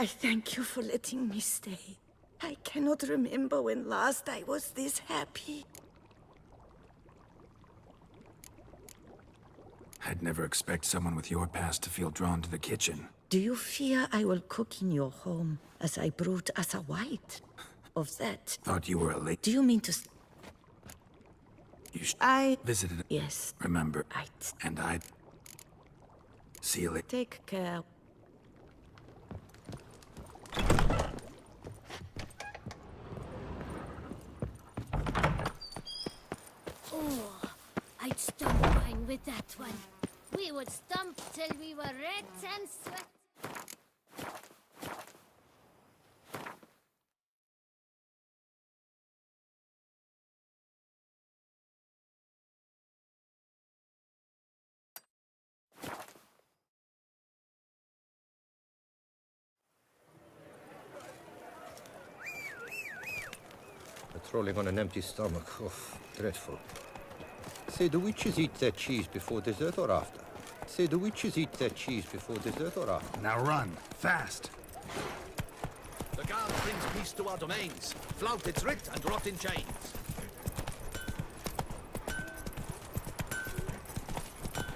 I thank you for letting me stay. I cannot remember when last I was this happy. I'd never expect someone with your past to feel drawn to the kitchen. Do you fear I will cook in your home as I brought us a white? Of that. Thought you were a lady. Do you mean to... I visited. Yes. Remember. Right. And I'd... See you later. Take care. Oh, I'd stump wine with that one. We would stump till we were red and sweat. Trolling on an empty stomach. Oh, dreadful. Say, do witches eat their cheese before dessert or after? Say, do witches eat their cheese before dessert or after? Now run, fast. The guard brings peace to our domains. Flout its writ and rot in chains.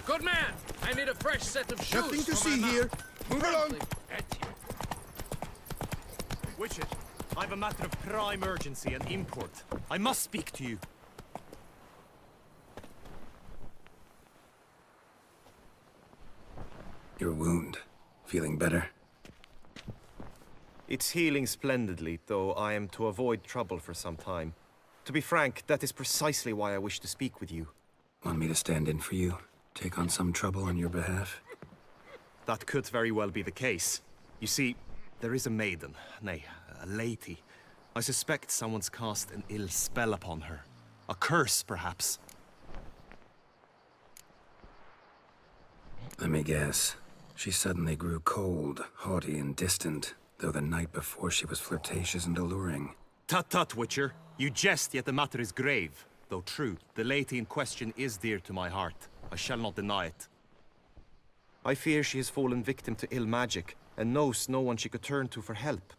Good man! I need a fresh set of shoes. Nothing to for my see mount. here. Move along. Witcher, I have a matter of prime urgency and import. I must speak to you. Your wound. Feeling better? It's healing splendidly, though I am to avoid trouble for some time. To be frank, that is precisely why I wish to speak with you. Want me to stand in for you? Take on some trouble on your behalf? That could very well be the case. You see, there is a maiden, nay, a lady. I suspect someone's cast an ill spell upon her. A curse, perhaps. Let me guess. She suddenly grew cold, haughty, and distant, though the night before she was flirtatious and alluring. Tut tut, Witcher. You jest, yet the matter is grave. Though true, the lady in question is dear to my heart. I shall not deny it. I fear she has fallen victim to ill magic, and knows no one she could turn to for help.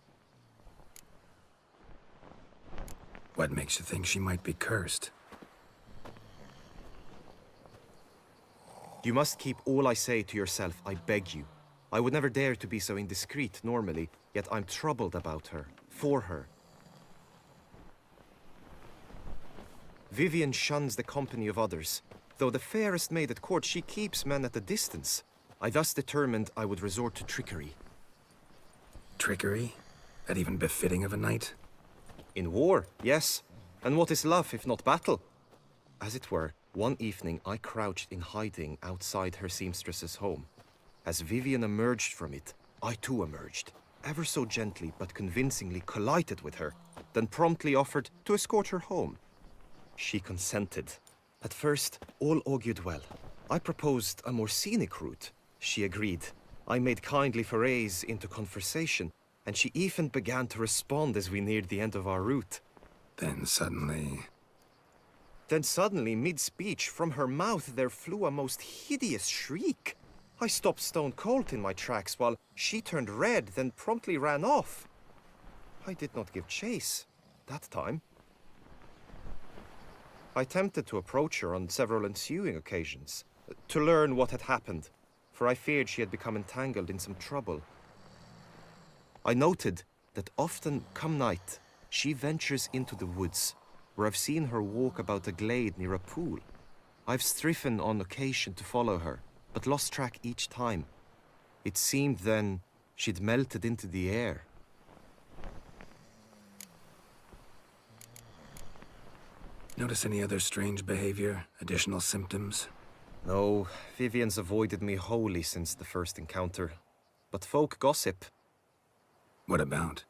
What makes you think she might be cursed? You must keep all I say to yourself, I beg you. I would never dare to be so indiscreet normally, yet I'm troubled about her, for her. Vivienne shuns the company of others. Though the fairest maid at court, she keeps men at a distance. I thus determined I would resort to trickery. Trickery? That even befitting of a knight? In war, yes. And what is love if not battle? As it were, one evening I crouched in hiding outside her seamstress's home. As Vivienne emerged from it, I too emerged. Ever so gently but convincingly collided with her, then promptly offered to escort her home. She consented. At first, all augured well. I proposed a more scenic route. She agreed. I made kindly forays into conversation, and she even began to respond as we neared the end of our route. Then suddenly, mid-speech, from her mouth there flew a most hideous shriek. I stopped stone cold in my tracks while she turned red, then promptly ran off. I did not give chase that time. I attempted to approach her on several ensuing occasions, to learn what had happened, for I feared she had become entangled in some trouble. I noted that often, come night, she ventures into the woods, where I've seen her walk about a glade near a pool. I've striven on occasion to follow her, but lost track each time. It seemed then she'd melted into the air. notice any other strange behavior, additional symptoms? No, Vivienne's avoided me wholly since the first encounter. But folk gossip. What about?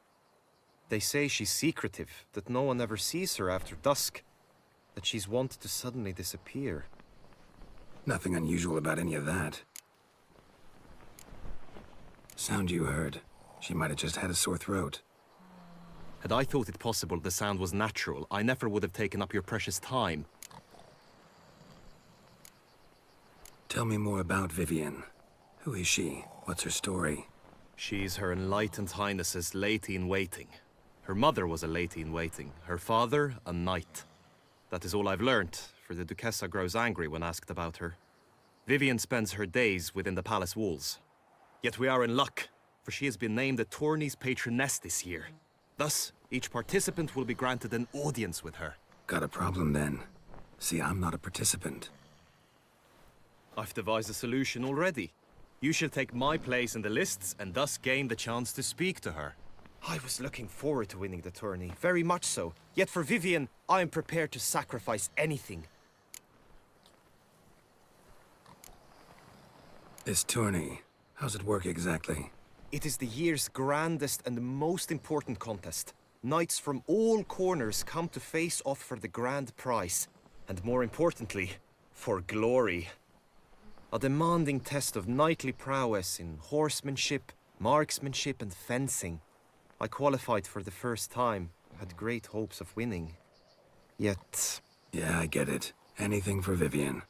They say she's secretive, that no one ever sees her after dusk, that she's wont to suddenly disappear. Nothing unusual about any of that. Sound you heard. She might have just had a sore throat. Had I thought it possible the sound was natural, I never would have taken up your precious time. Tell me more about Vivienne. Who is she? What's her story? She's Her Enlightened Highness's lady-in-waiting. Her mother was a lady-in-waiting, her father a knight. That is all I've learnt, for the Duchessa grows angry when asked about her. Vivian spends her days within the palace walls. Yet we are in luck, for she has been named the tourney's patroness this year. Thus, each participant will be granted an audience with her. Got a problem then. See, I'm not a participant. I've devised a solution already. You shall take my place in the lists and thus gain the chance to speak to her. I was looking forward to winning the tourney, very much so. Yet for Vivian, I am prepared to sacrifice anything. This tourney, how's it work exactly? It is the year's grandest and most important contest. Knights from all corners come to face off for the grand prize. And more importantly, for glory. A demanding test of knightly prowess in horsemanship, marksmanship and fencing. I qualified for the first time, had great hopes of winning. Yet... Yeah, I get it. Anything for Vivian.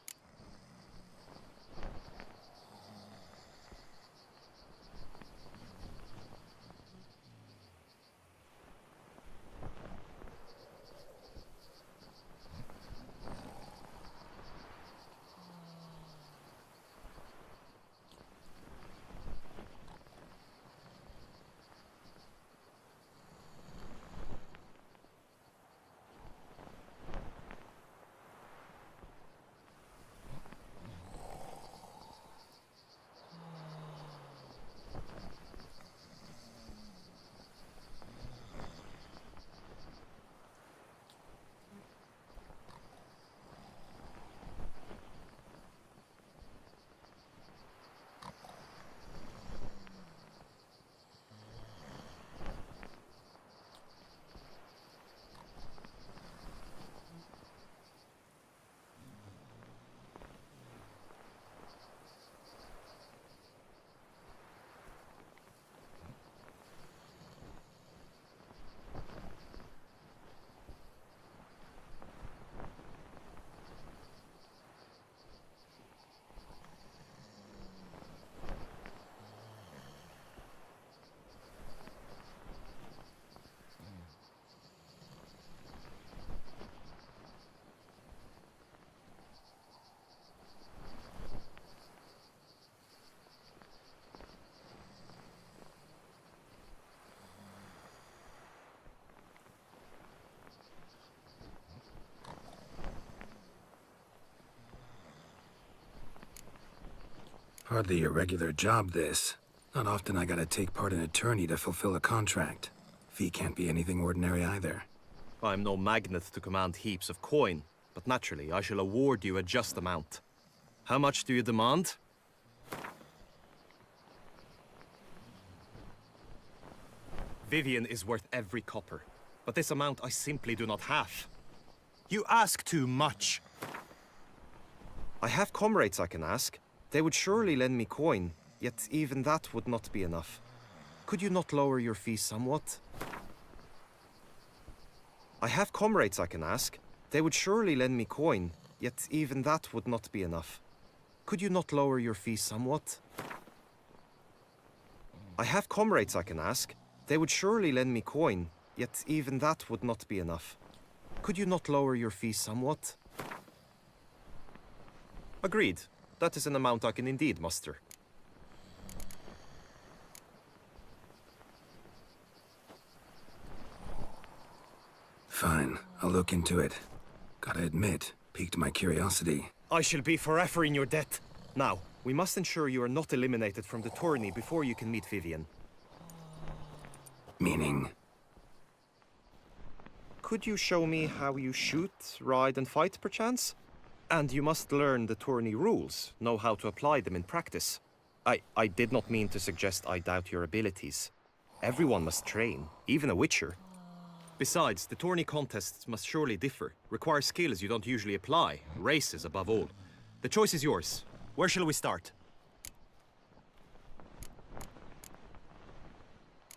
Hardly a regular job, this. Not often I gotta take part in a tourney to fulfill a contract. Fee can't be anything ordinary either. I'm no magnet to command heaps of coin, but naturally I shall award you a just amount. How much do you demand? Vivian is worth every copper, but this amount I simply do not have. You ask too much. I have comrades I can ask. They would surely lend me coin, yet even that would not be enough. Could you not lower your fees somewhat? I have comrades I can ask. They would surely lend me coin, yet even that would not be enough. Could you not lower your fees somewhat? I have comrades I can ask. They would surely lend me coin, yet even that would not be enough. Could you not lower your fees somewhat? Agreed. That is an amount I can indeed muster. Fine, I'll look into it. Gotta admit, piqued my curiosity. I shall be forever in your debt. Now, we must ensure you are not eliminated from the tourney before you can meet Vivian. Meaning? Could you show me how you shoot, ride and fight, perchance? And you must learn the tourney rules, know how to apply them in practice. I did not mean to suggest I doubt your abilities. Everyone must train, even a witcher. Besides, the tourney contests must surely differ, require skills you don't usually apply, races above all. The choice is yours. Where shall we start?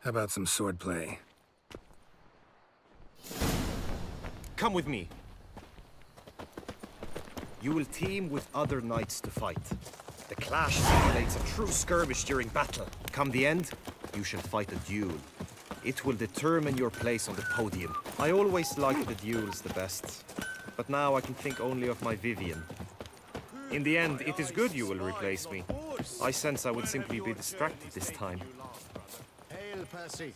How about some swordplay? Come with me. You will team with other knights to fight. The clash simulates a true skirmish during battle. Come the end, you shall fight a duel. It will determine your place on the podium. I always liked the duels the best, but now I can think only of my Vivian. In the end, it is good you will replace me. I sense I would simply be distracted this time. Hail, Percy.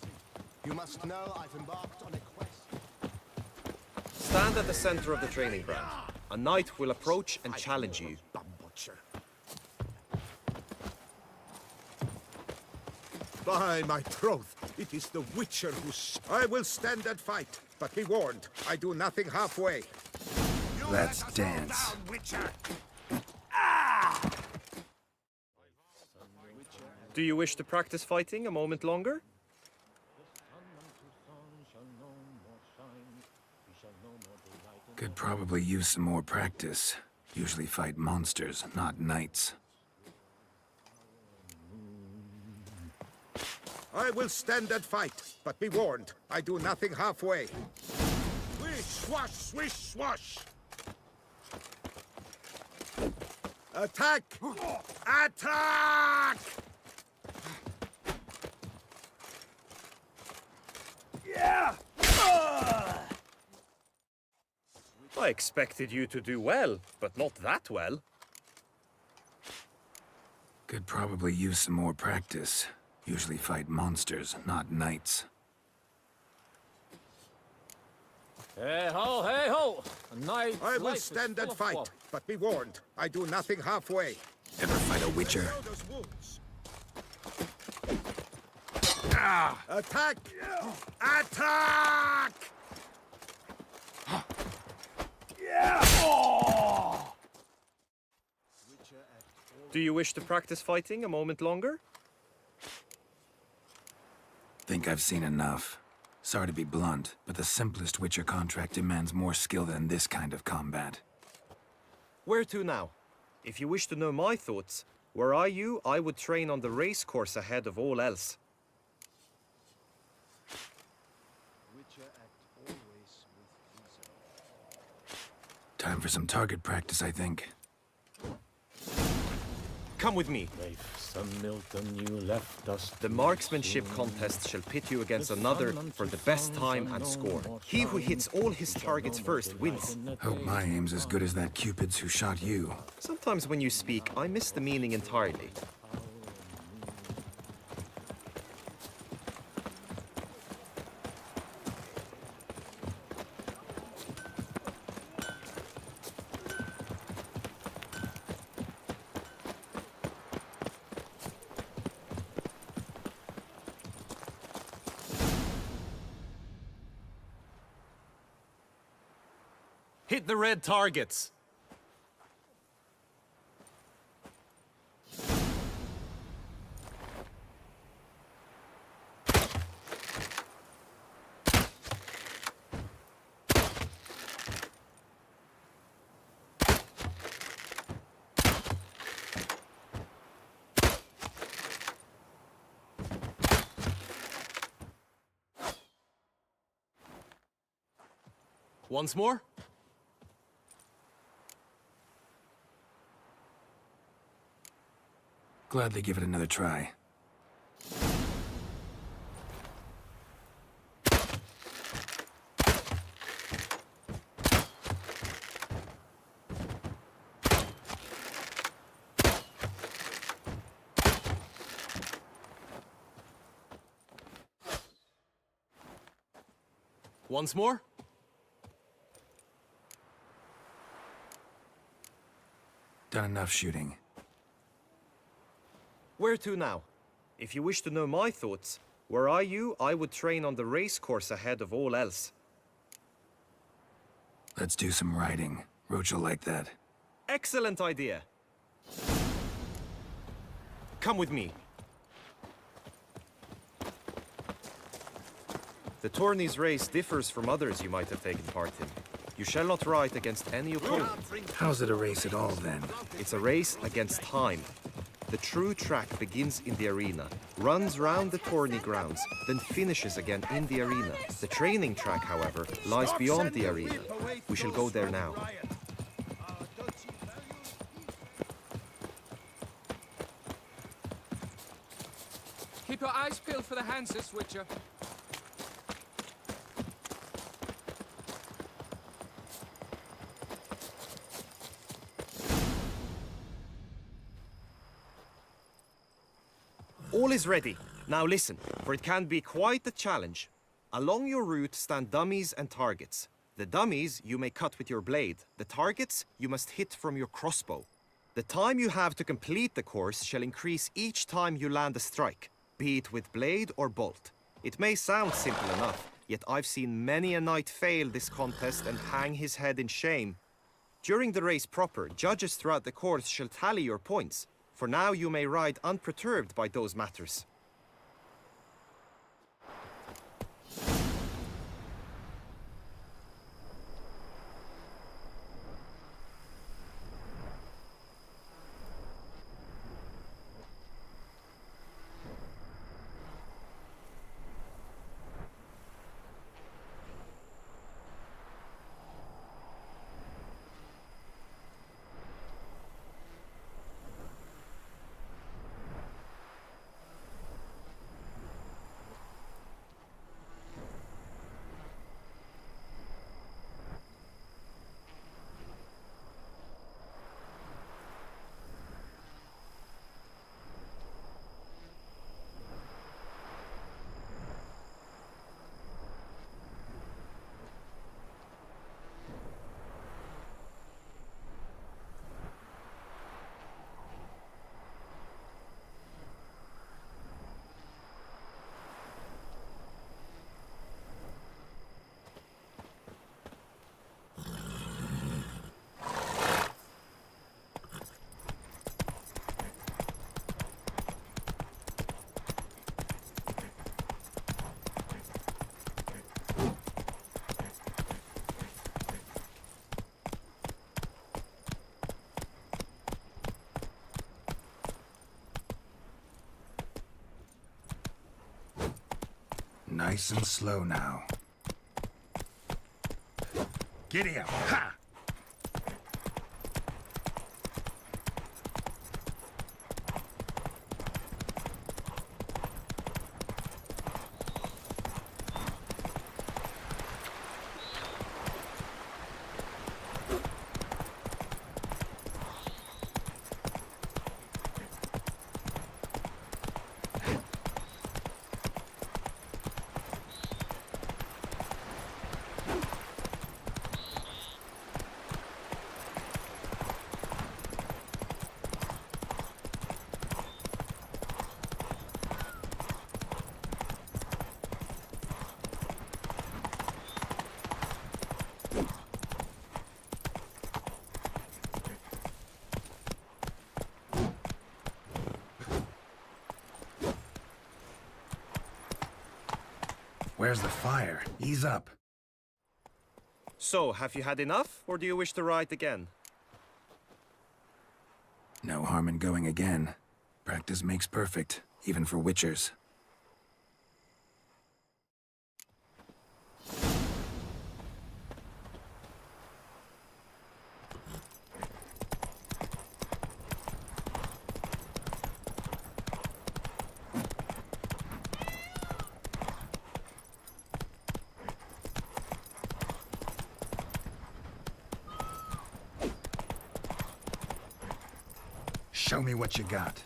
You must know I've embarked on a quest. Stand at the center of the training ground. A knight will approach and challenge you. By my troth, it is the Witcher I will stand and fight, but be warned, I do nothing halfway. Let's dance. Do you wish to practice fighting a moment longer? Could probably use some more practice. Usually fight monsters, not knights. I will stand and fight, but be warned, I do nothing halfway. Swish, swash, swish, swash! Attack! Attack! I expected you to do well, but not that well. Could probably use some more practice. Usually fight monsters, not knights. Hey ho! A knight. I will stand and fight, but be warned, I do nothing halfway. Ever fight a witcher? Attack! Attack! Do you wish to practice fighting a moment longer? Think I've seen enough. Sorry to be blunt, but the simplest Witcher contract demands more skill than this kind of combat. Where to now? If you wish to know my thoughts, were I you, I would train on the race course ahead of all else. Time for some target practice, I think. Come with me. The marksmanship contest shall pit you against another for the best time and score. He who hits all his targets first wins. Hope my aim's as good as that Cupid's who shot you. Sometimes when you speak, I miss the meaning entirely. Hit the red targets. Once more. Gladly give it another try. Once more. Done enough shooting. Where to now? If you wish to know my thoughts, were I you, I would train on the race course ahead of all else. Let's do some riding. Roach will like that. Excellent idea. Come with me. The tourney's race differs from others you might have taken part in. You shall not ride against any opponent. How's it a race at all, then? It's a race against time. The true track begins in the arena, runs round the tourney grounds, then finishes again in the arena. The training track, however, lies beyond the arena. We shall go there now. Keep your eyes peeled for the Hanses, Witcher. All is ready. Now listen, for it can be quite the challenge. Along your route stand dummies and targets. The dummies you may cut with your blade. The targets you must hit from your crossbow. The time you have to complete the course shall increase each time you land a strike, be it with blade or bolt. It may sound simple enough, yet I've seen many a knight fail this contest and hang his head in shame. During the race proper, judges throughout the course shall tally your points. For now you may ride unperturbed by those matters. Nice and slow now. Giddy up! Ha! Where's the fire? Ease up. So, have you had enough, or do you wish to ride again? No harm in going again. Practice makes perfect, even for witchers. Show me what you got.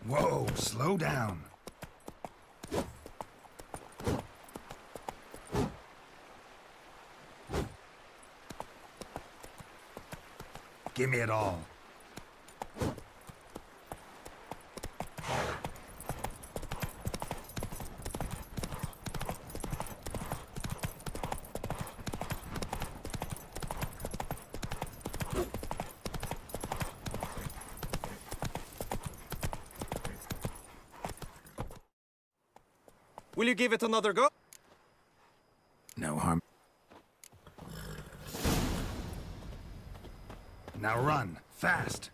Whoa, slow down. Give me it all. Will you give it another go? No harm. Now run, fast.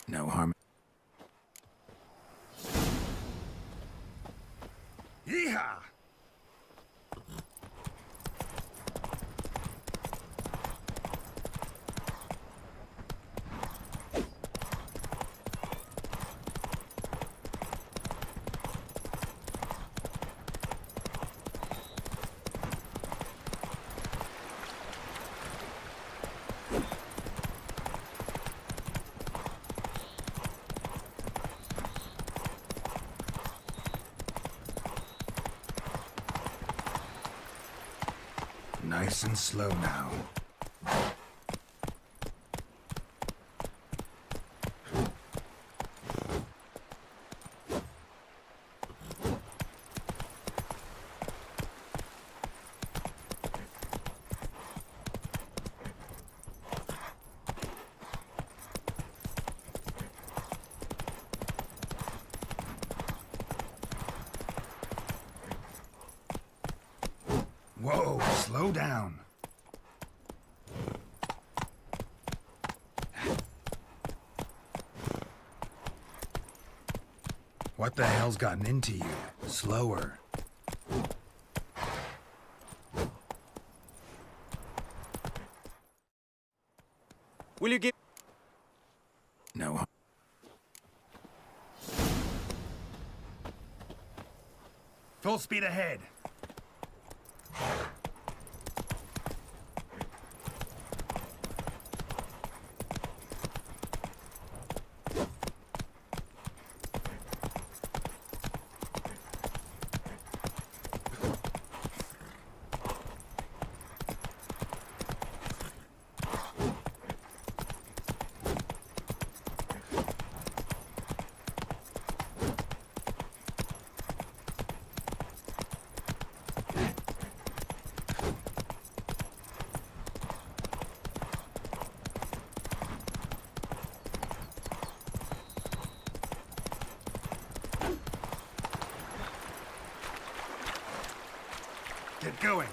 No harm. Yeehaw! Nice and slow now. Whoa, slow down. What the hell's gotten into you? Slower. Will you give... No. Full speed ahead. Get going.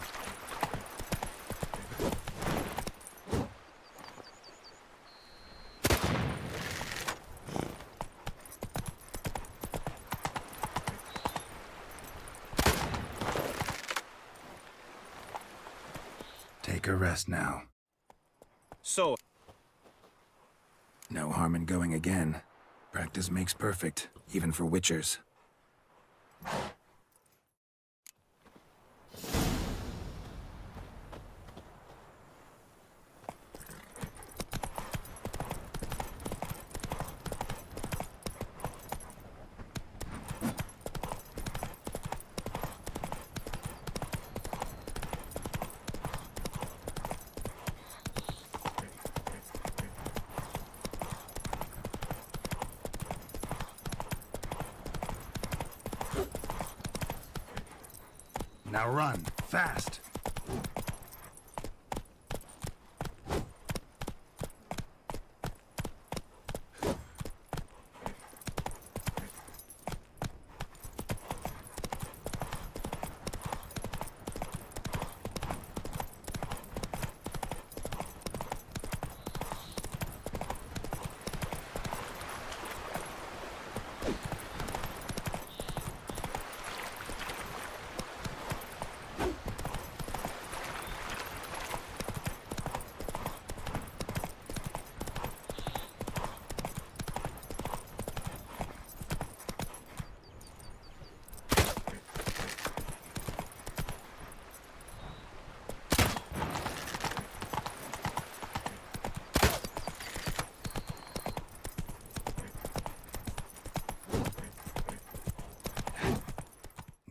Take a rest now. So, No harm in going again. Practice makes perfect, even for witchers. Now run, fast!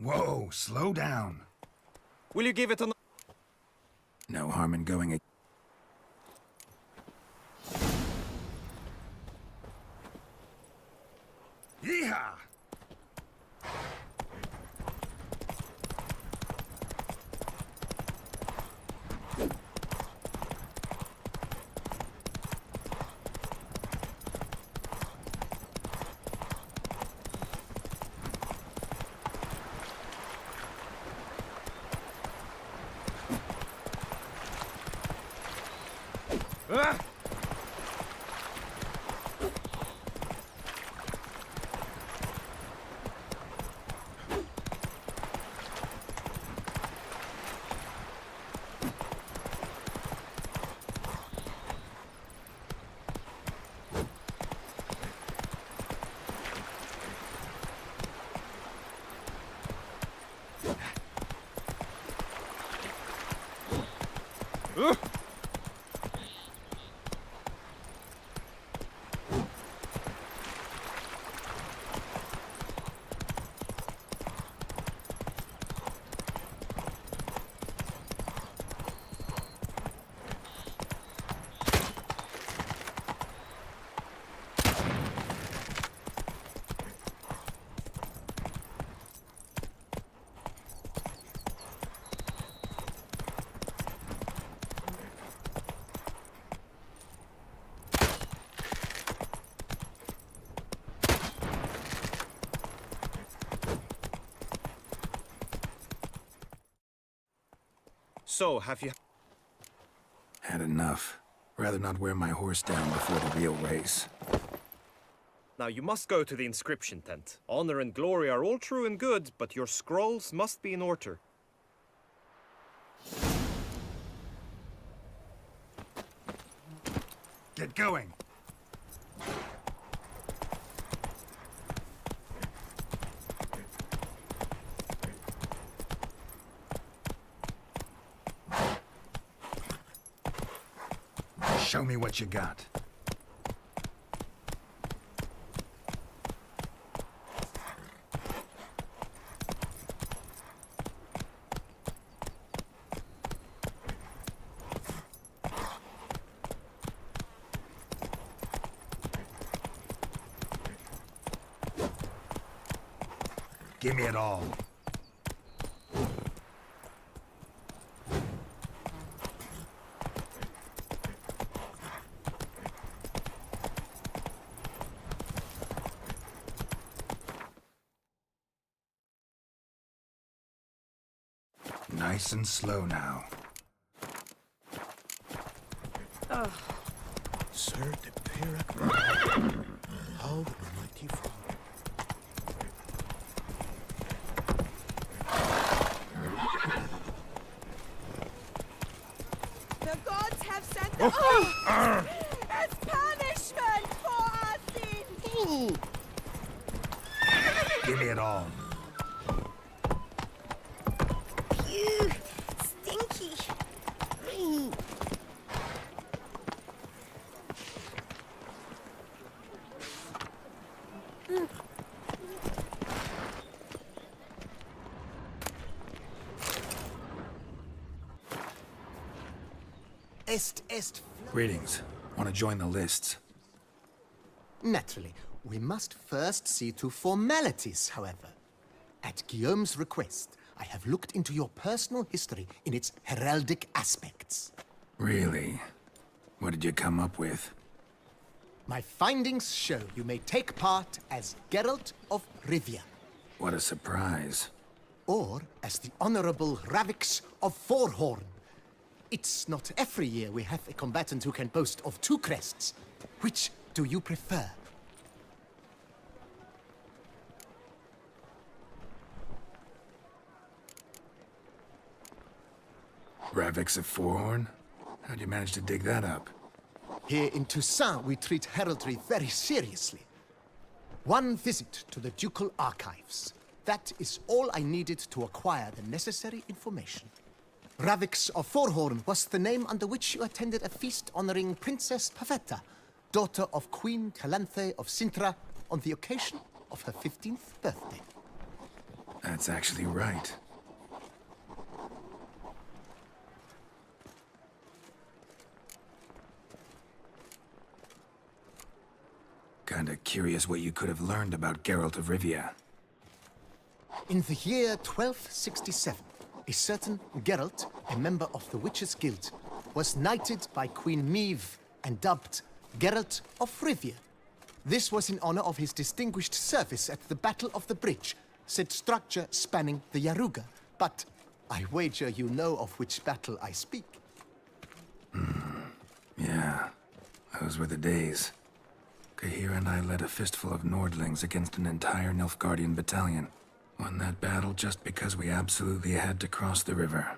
Whoa, slow down. Will you give it another? No harm in going. Yeehaw! So, have you... Had enough. Rather not wear my horse down before the real race. Now, you must go to the inscription tent. Honor and glory are all true and good, but your scrolls must be in order. Get going! Show me what you got. Give me it all. Nice and slow now. Sir de Peyrac. How the mighty frog. The gods have sent the oath as punishment for our sins. Give me it all. You stinky. Est. Greetings. Want to join the lists? Naturally, we must first see to formalities, however. At Guillaume's request, I have looked into your personal history in its heraldic aspects. Really? What did you come up with? My findings show you may take part as Geralt of Rivia, What a surprise. or as the Honorable Ravix of Forhorn. It's not every year we have a combatant who can boast of 2 crests. Which do you prefer? Ravix of Forhorn? How'd you manage to dig that up? Here in Toussaint, we treat heraldry very seriously. One visit to the Ducal Archives. That is all I needed to acquire the necessary information. Ravix of Forhorn was the name under which you attended a feast honoring Princess Pavetta, daughter of Queen Calanthe of Sintra, on the occasion of her 15th birthday. That's actually right. Kinda curious what you could have learned about Geralt of Rivia. In the year 1267, a certain Geralt, a member of the Witches' Guild, was knighted by Queen Meve and dubbed Geralt of Rivia. This was in honor of his distinguished service at the Battle of the Bridge, said structure spanning the Yaruga. But I wager you know of which battle I speak. Yeah, those were the days. Kahir and I led a fistful of Nordlings against an entire Nilfgaardian battalion. Won that battle just because we absolutely had to cross the river.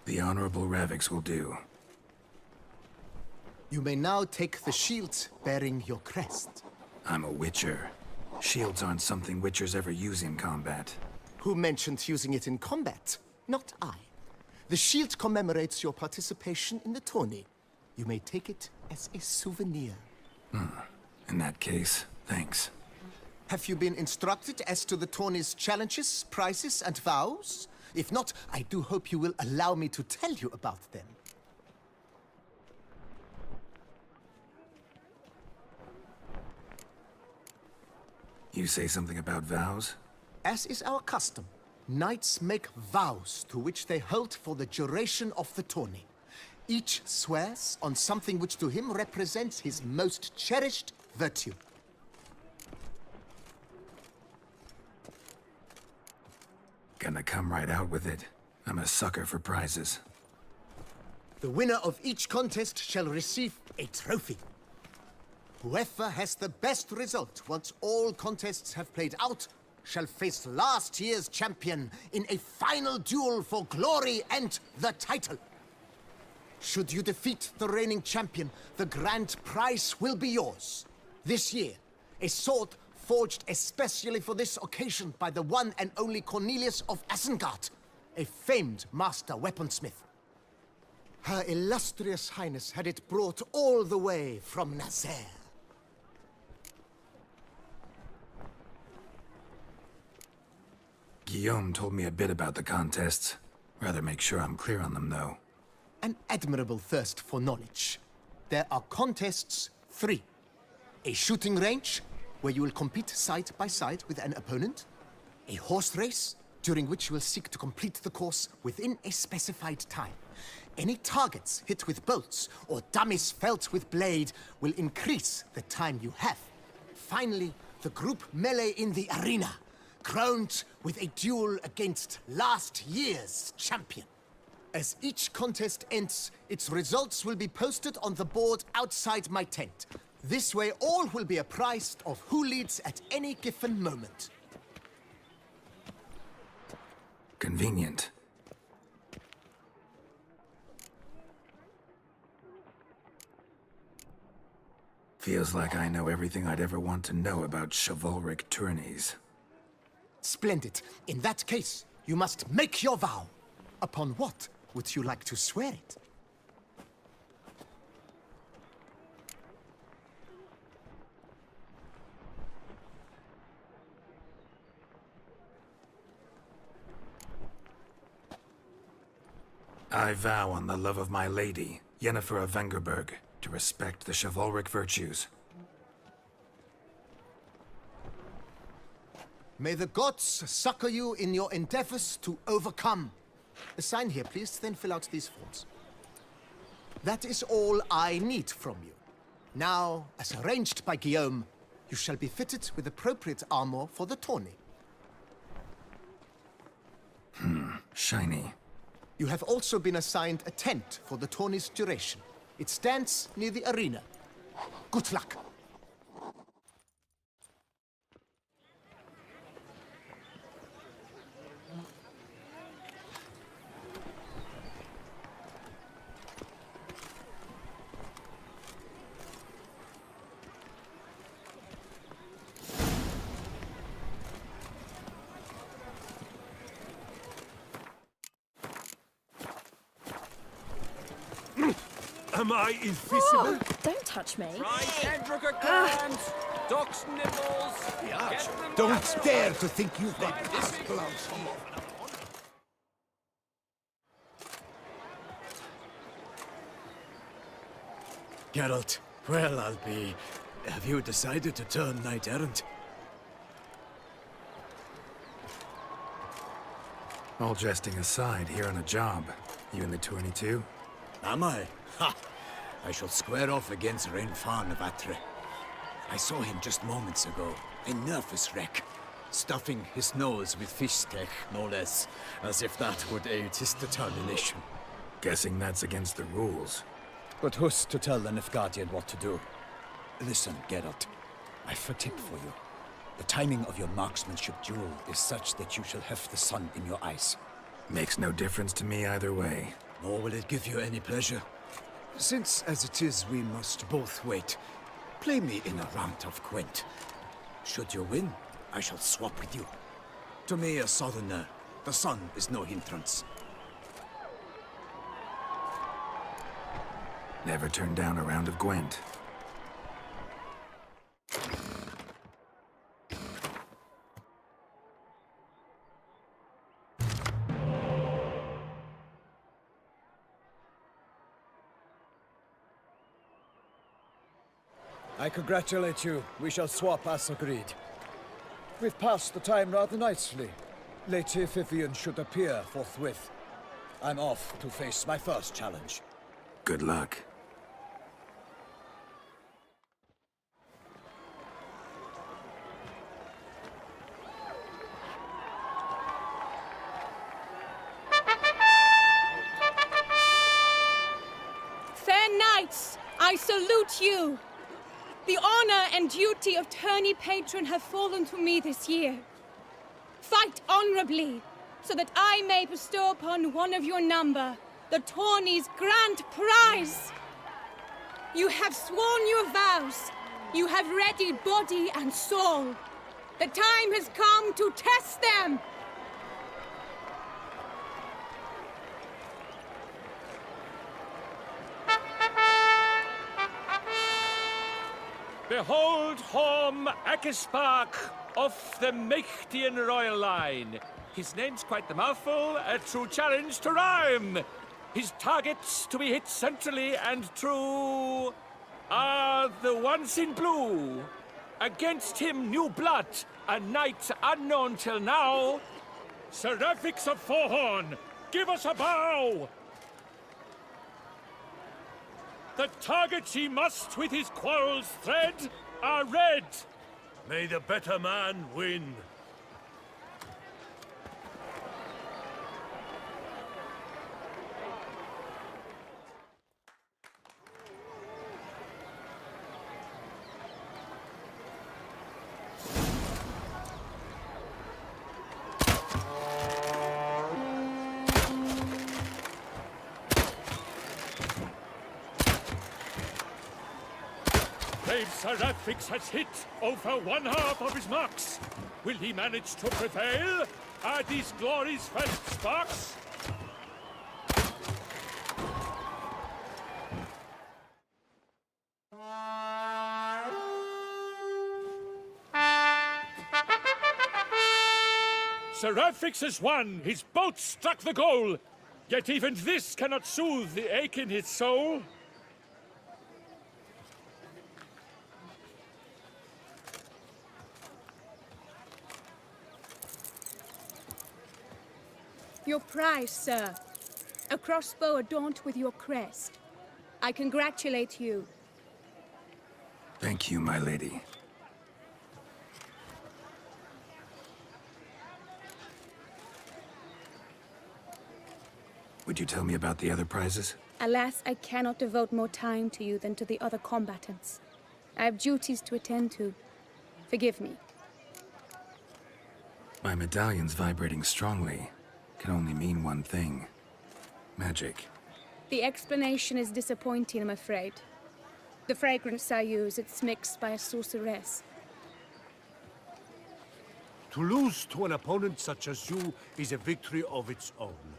The Honorable Ravix will do. You may now take the shield bearing your crest. I'm a Witcher. Shields aren't something Witchers ever use in combat. Who mentioned using it in combat? Not I. The shield commemorates your participation in the tourney. You may take it as a souvenir. In that case, thanks. Have you been instructed as to the tourney's challenges, prizes, and vows? If not, I do hope you will allow me to tell you about them. You say something about vows? As is our custom, knights make vows to which they hold for the duration of the tourney. Each swears on something which to him represents his most cherished virtue. Gonna come right out with it. I'm a sucker for prizes. The winner of each contest shall receive a trophy. Whoever has the best result once all contests have played out shall face last year's champion in a final duel for glory and the title. Should you defeat the reigning champion, the grand prize will be yours. This year, a sword forged especially for this occasion by the one and only Cornelius of Asengard, a famed master weaponsmith. Her illustrious highness had it brought all the way from Nazaire. Guillaume told me a bit about the contests. Rather make sure I'm clear on them, though. An admirable thirst for knowledge. There are contests 3. A shooting range, where you will compete side by side with an opponent. A horse race, during which you will seek to complete the course within a specified time. Any targets hit with bolts or dummies felt with blade will increase the time you have. Finally, the group melee in the arena, crowned with a duel against last year's champion. As each contest ends, its results will be posted on the board outside my tent. This way, all will be apprised of who leads at any given moment. Convenient. Feels like I know everything I'd ever want to know about chivalric tourneys. Splendid. In that case, you must make your vow. Upon what would you like to swear it? I vow on the love of my lady, Yennefer of Vengerberg, to respect the chivalric virtues. May the gods succor you in your endeavors to overcome. Sign here, please, then fill out these forms. That is all I need from you. Now, as arranged by Guillaume, you shall be fitted with appropriate armor for the tourney. Shiny. You have also been assigned a tent for the tourney's duration. It stands near the arena. Good luck. Am I invisible? Don't touch me. Ducks nibbles! Get them Don't dare to think you've got past gloves. Geralt, well, I'll be... Have you decided to turn knight-errant? All jesting aside, here on a job. You in the 22? Am I? Ha! I shall square off against Renfan of Atre. I saw him just moments ago. A nervous wreck. Stuffing his nose with fish steak, no less. As if that would aid his determination. Guessing that's against the rules. But who's to tell the Nilfgaardian what to do? Listen, Geralt. I've a tip for you. The timing of your marksmanship duel is such that you shall have the sun in your eyes. Makes no difference to me either way. Nor will it give you any pleasure. Since, as it is, we must both wait, play me in a round of Gwent. Should you win, I shall swap with you. To me, a southerner, the sun is no hindrance. Never turn down a round of Gwent. I congratulate you. We shall swap as agreed. We've passed the time rather nicely. Lady Vivian should appear forthwith. I'm off to face my first challenge. Good luck. Fair knights, I salute you. The honor and duty of tourney patron have fallen to me this year. Fight honorably, so that I may bestow upon one of your number the tourney's grand prize. You have sworn your vows. You have ready body and soul. The time has come to test them. Behold Horm Akispark of the Mechtian royal line. His name's quite the mouthful, a true challenge to rhyme. His targets to be hit centrally and true are the ones in blue. Against him, new blood, a knight unknown till now. Seraphix of Forhorn, give us a bow! The targets he must with his quarrels thread are red. May the better man win. Brave Seraphix has hit over one half of his marks. Will he manage to prevail? Are these glories first sparks? Seraphix has won! His bolt struck the goal! Yet even this cannot soothe the ache in his soul. Your prize, sir. A crossbow adorned with your crest. I congratulate you. Thank you, my lady. Would you tell me about the other prizes? Alas, I cannot devote more time to you than to the other combatants. I have duties to attend to. Forgive me. My medallion's vibrating strongly. Can only mean one thing. Magic. The explanation is disappointing, I'm afraid. The fragrance I use, it's mixed by a sorceress. To lose to an opponent such as you is a victory of its own.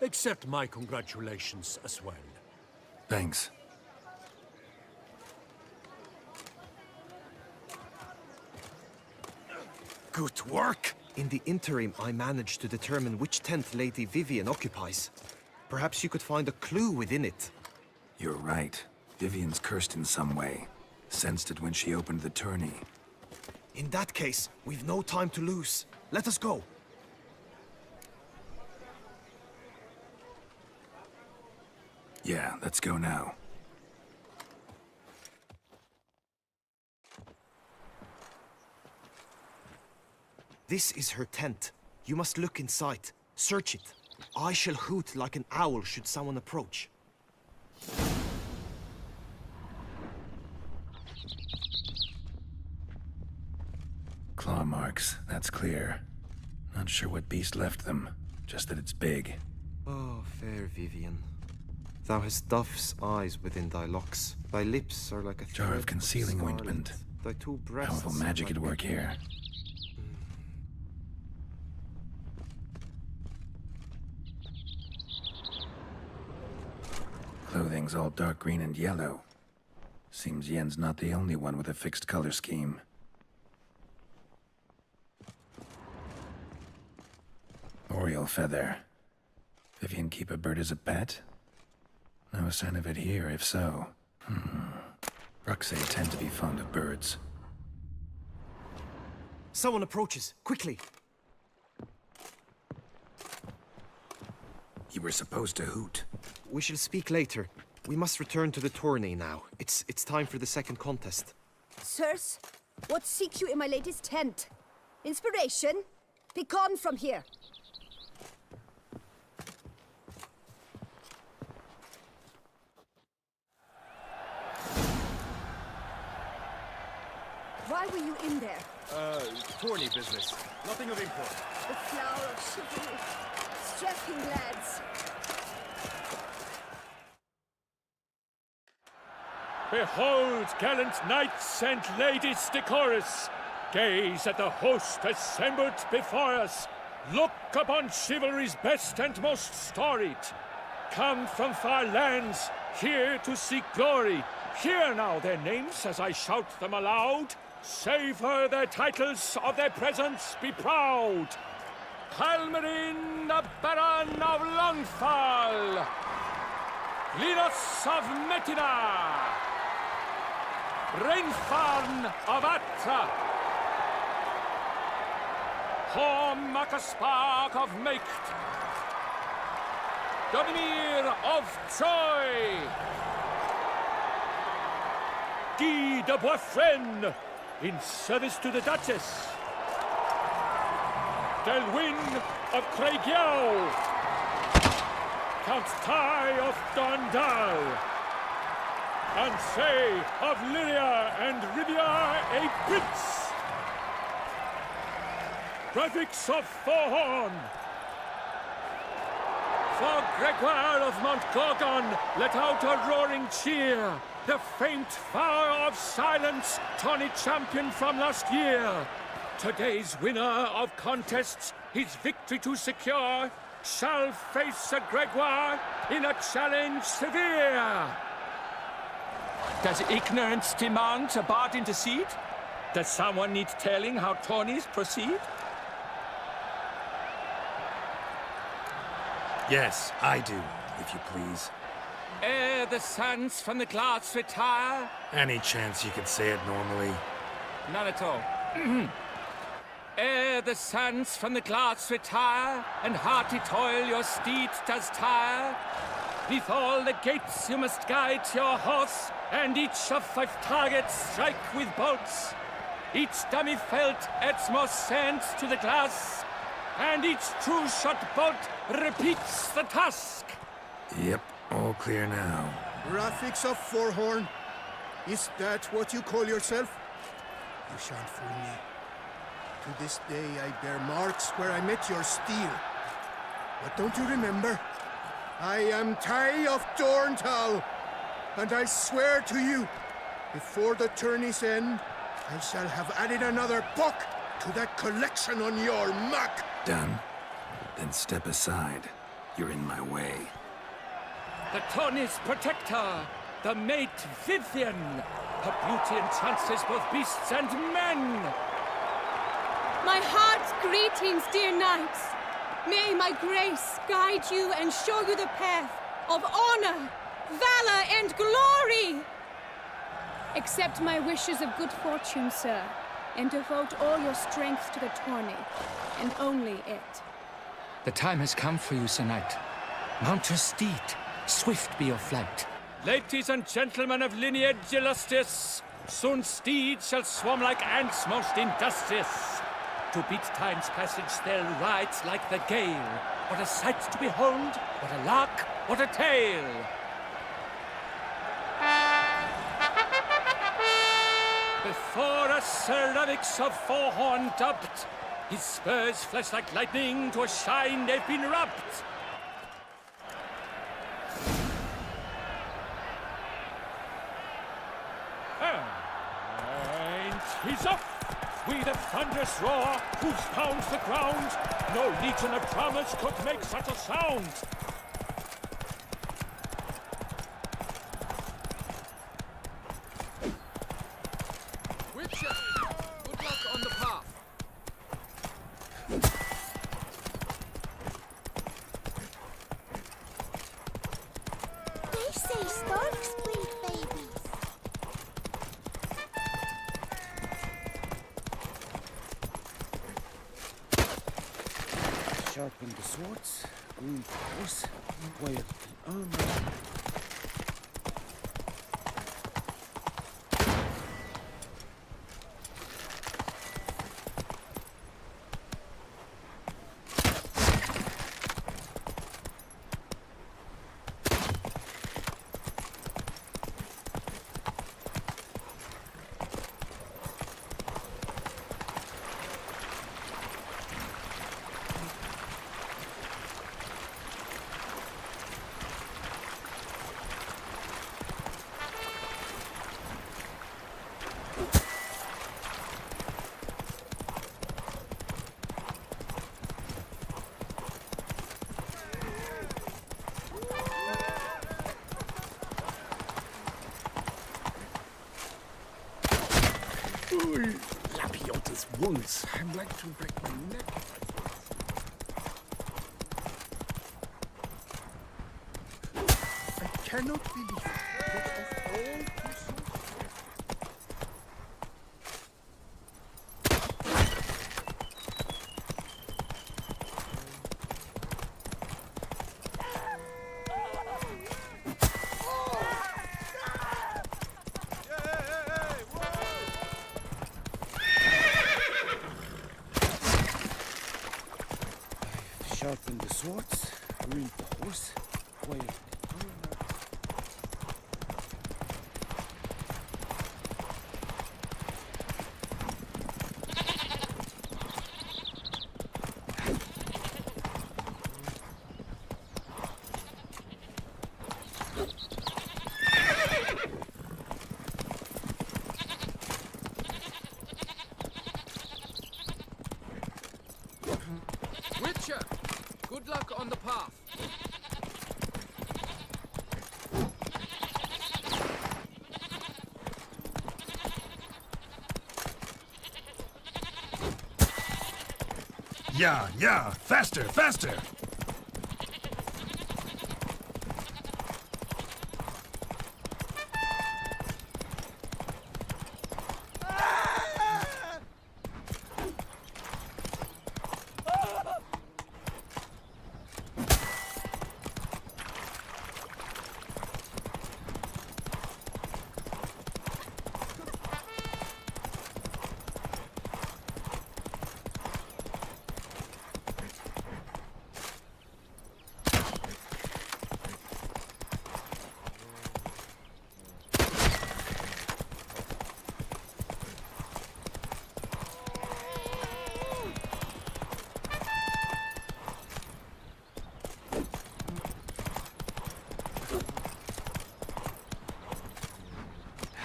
Accept my congratulations as well. Thanks. Good work! In the interim, I managed to determine which tent Lady Vivian occupies. Perhaps you could find a clue within it. You're right. Vivian's cursed in some way. Sensed it when she opened the tourney. In that case, we've no time to lose. Let us go. Yeah, let's go now. This is her tent. You must look inside. Search it. I shall hoot like an owl should someone approach. Claw marks, that's clear. Not sure what beast left them, just that it's big. Oh, fair Vivian. Thou hast dove's eyes within thy locks. Thy lips are like a Jar thread of concealing scarlet. ointment. Thy two breasts Powerful magic like at work here. Clothing's all dark green and yellow. Seems Yen's not the only one with a fixed color scheme. Oriole feather. Vivian keep a bird as a pet? No sign of it here, if so. Ruxay tend to be fond of birds. Someone approaches. Quickly! You were supposed to hoot. We shall speak later. We must return to the tourney now. It's time for the second contest. Sirs, what seek you in my lady's tent? Inspiration? Be gone from here. Why were you in there? Tourney business. Nothing of import. The flower of chivalry. Strapping lads. Behold, gallant knights and ladies decorous. Gaze at the host assembled before us. Look upon chivalry's best and most storied. Come from far lands, here to seek glory. Hear now their names as I shout them aloud. Savor their titles, of their presence be proud. Halmarin, the Baron of Longfall. Linos of Metina. Rainfarn of Atra. Horm Akaspark of Meikt. Donimir of Troy. Guy de Boisfren, in service to the Duchess. Delwyn of Craigiau. Count Tai of Dondal. Ansay of Lyria and Rivia a Prince. Prefix of Forhorn. For Gregoire of Montgorgon, let out a roaring cheer. The faint fire of silence, tawny champion from last year. Today's winner of contests, his victory to secure, shall face Sir Gregoire in a challenge severe. Does ignorance demand a bard intercede? Does someone need telling how tourneys proceed? Yes, I do, if you please. Ere the suns from the glass retire? Any chance you could say it normally? None at all. Ere the sands from the glass retire, and hearty toil your steed does tire, neath all the gates you must guide your horse, and each of 5 targets strike with bolts. Each dummy felt adds more sand to the glass, and each true shot bolt repeats the task. Yep, all clear now. Graphics of Forehorn. Is that what you call yourself? You shan't fool me. To this day, I bear marks where I met your steel. But don't you remember? I am Tai of Dorntal, and I swear to you, before the tourney's end, I shall have added another book to that collection on your map. Done? Then step aside. You're in my way. The tourney's protector, the mate Vivian. Her beauty entrances both beasts and men. My heart's greetings, dear knights. May my grace guide you and show you the path of honor, valor, and glory. Accept my wishes of good fortune, sir, and devote all your strength to the tourney, and only it. The time has come for you, Sir Knight. Mount your steed. Swift be your flight. Ladies and gentlemen of lineage illustrious, soon steeds shall swarm like ants most industrious. To beat time's passage they'll ride like the gale. What a sight to behold, what a lark, what a tale. Before us Sir Ravix of Forehorn dubbed, his spurs flash like lightning, to a shine they've been rubbed. And he's off! With a thunderous roar, hoofs pounds the ground. No legion of drummers could make such a sound. Witcher, good luck on the path. They say storks breed babies. Sharpen the swords, groom the horse, wield the armor. Lapiota's wounds. I'd like to break my neck. I cannot believe it. But of all people... Sharpen the swords, groom the horse, wield the armor. Witcher, good luck on the path. Yeah, faster, faster!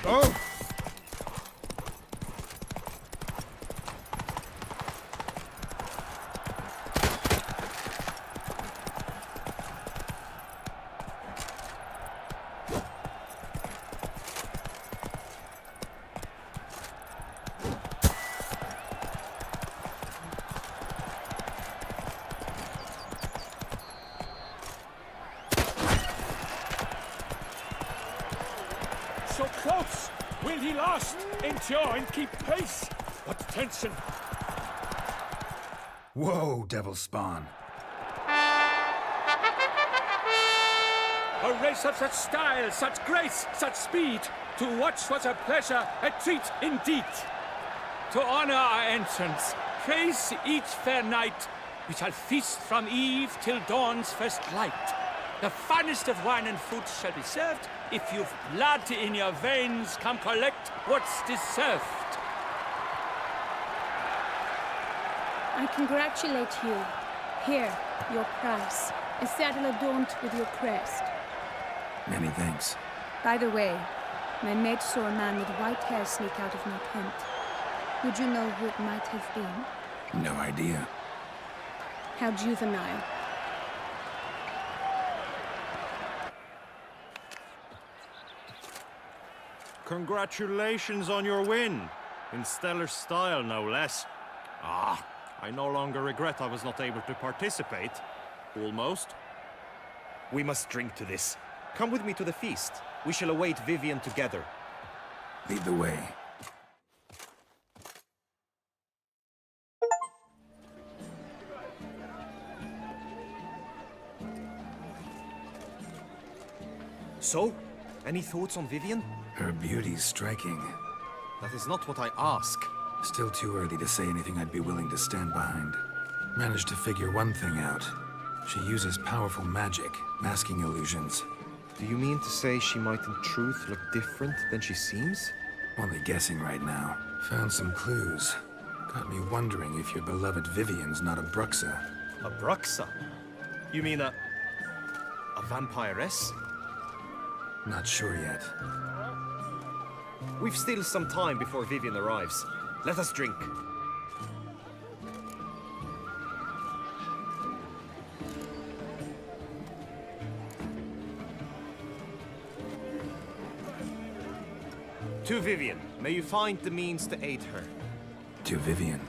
Go! So close! Will he last? Endure and keep pace! What tension! Whoa, devil spawn. A race of such style, such grace, such speed! To watch was a pleasure, a treat indeed! To honor our entrance, praise each fair night, we shall feast from eve till dawn's first light. The finest of wine and food shall be served. If you've blood in your veins, come collect what's deserved. I congratulate you. Here, your prize. A saddle adorned with your crest. Many thanks. By the way, my maid saw a man with white hair sneak out of my tent. Would you know who it might have been? No idea. How juvenile. Congratulations on your win. In stellar style, no less. Ah, I no longer regret I was not able to participate. Almost. We must drink to this. Come with me to the feast. We shall await Vivian together. Lead the way. So, any thoughts on Vivian? Her beauty's striking. That is not what I ask. Still too early to say anything I'd be willing to stand behind. Managed to figure one thing out. She uses powerful magic, masking illusions. Do you mean to say she might in truth look different than she seems? Only guessing right now. Found some clues. Got me wondering if your beloved Vivian's not a Bruxa. A Bruxa? You mean a vampiress? Not sure yet. We've still some time before Vivian arrives. Let us drink. To Vivian, may you find the means to aid her. To Vivian.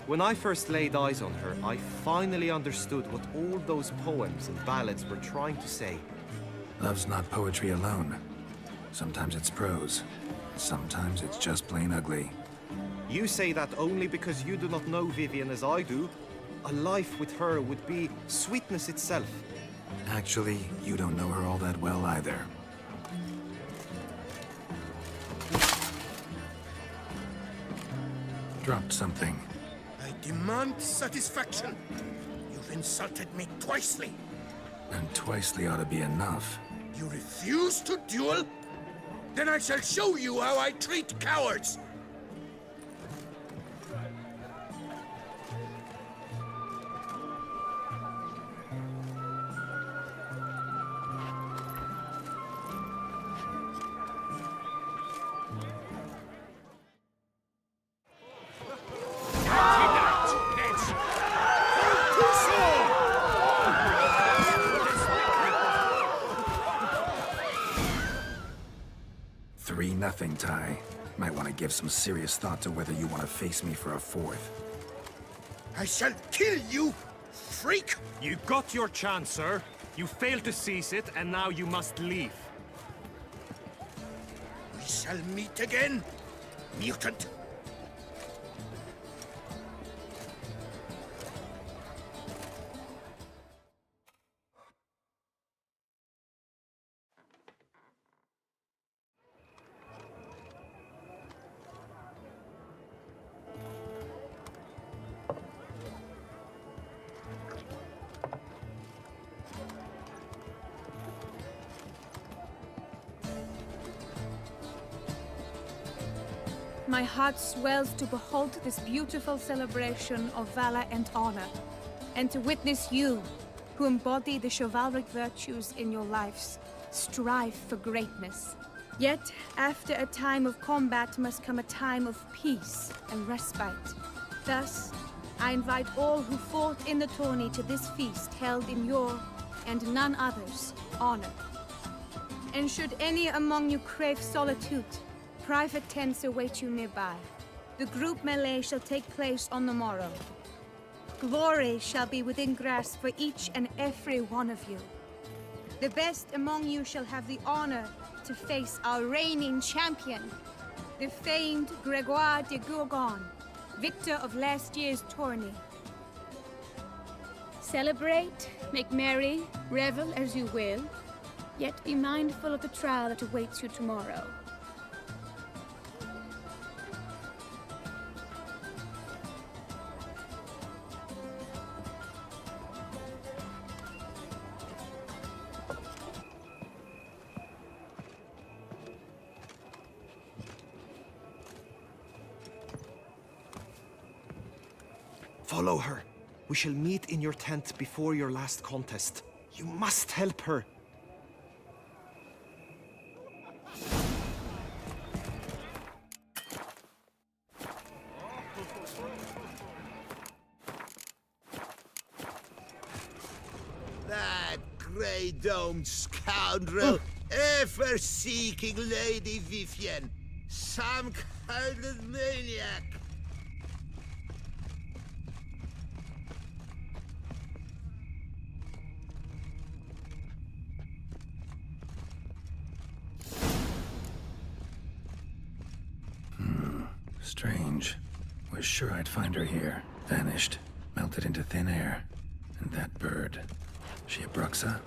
When I first laid eyes on her, I finally understood what all those poems and ballads were trying to say. Love's not poetry alone. Sometimes it's prose. Sometimes it's just plain ugly. You say that only because you do not know Vivian as I do. A life with her would be sweetness itself. Actually, you don't know her all that well either. Dropped something. I demand satisfaction. You've insulted me twicely. And twicely ought to be enough. You refuse to duel? Then I shall show you how I treat cowards! Nothing, Ty. Might want to give some serious thought to whether you want to face me for a fourth. I shall kill you, freak! You got your chance, sir. You failed to seize it, and now you must leave. We shall meet again, mutant. My heart swells to behold this beautiful celebration of valor and honor, and to witness you, who embody the chivalric virtues in your lives, strive for greatness. Yet, after a time of combat must come a time of peace and respite. Thus, I invite all who fought in the tourney to this feast held in your, and none other's, honor. And should any among you crave solitude, private tents await you nearby. The group melee shall take place on the morrow. Glory shall be within grasp for each and every one of you. The best among you shall have the honor to face our reigning champion, the famed Gregoire de Gourgon, victor of last year's tourney. Celebrate, make merry, revel as you will, yet be mindful of the trial that awaits you tomorrow. Follow her. We shall meet in your tent before your last contest. You must help her. That grey-domed scoundrel, ever seeking Lady Vivienne. Some kind of maniac. Strange. Was sure I'd find her here. Vanished. Melted into thin air. And that bird. She a Bruxa?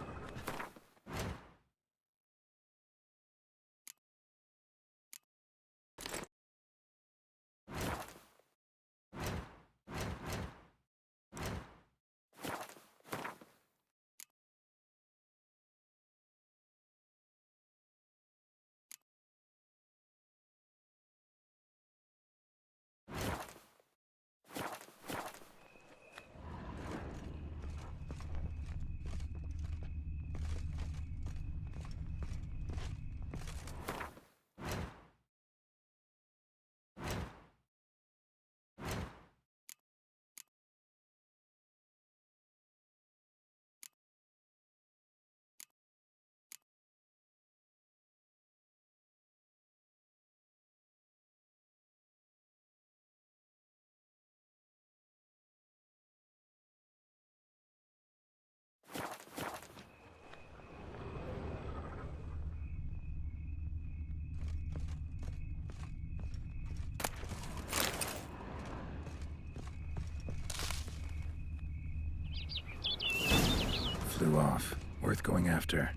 Flew off. Worth going after.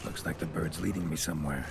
Looks like the bird's leading me somewhere.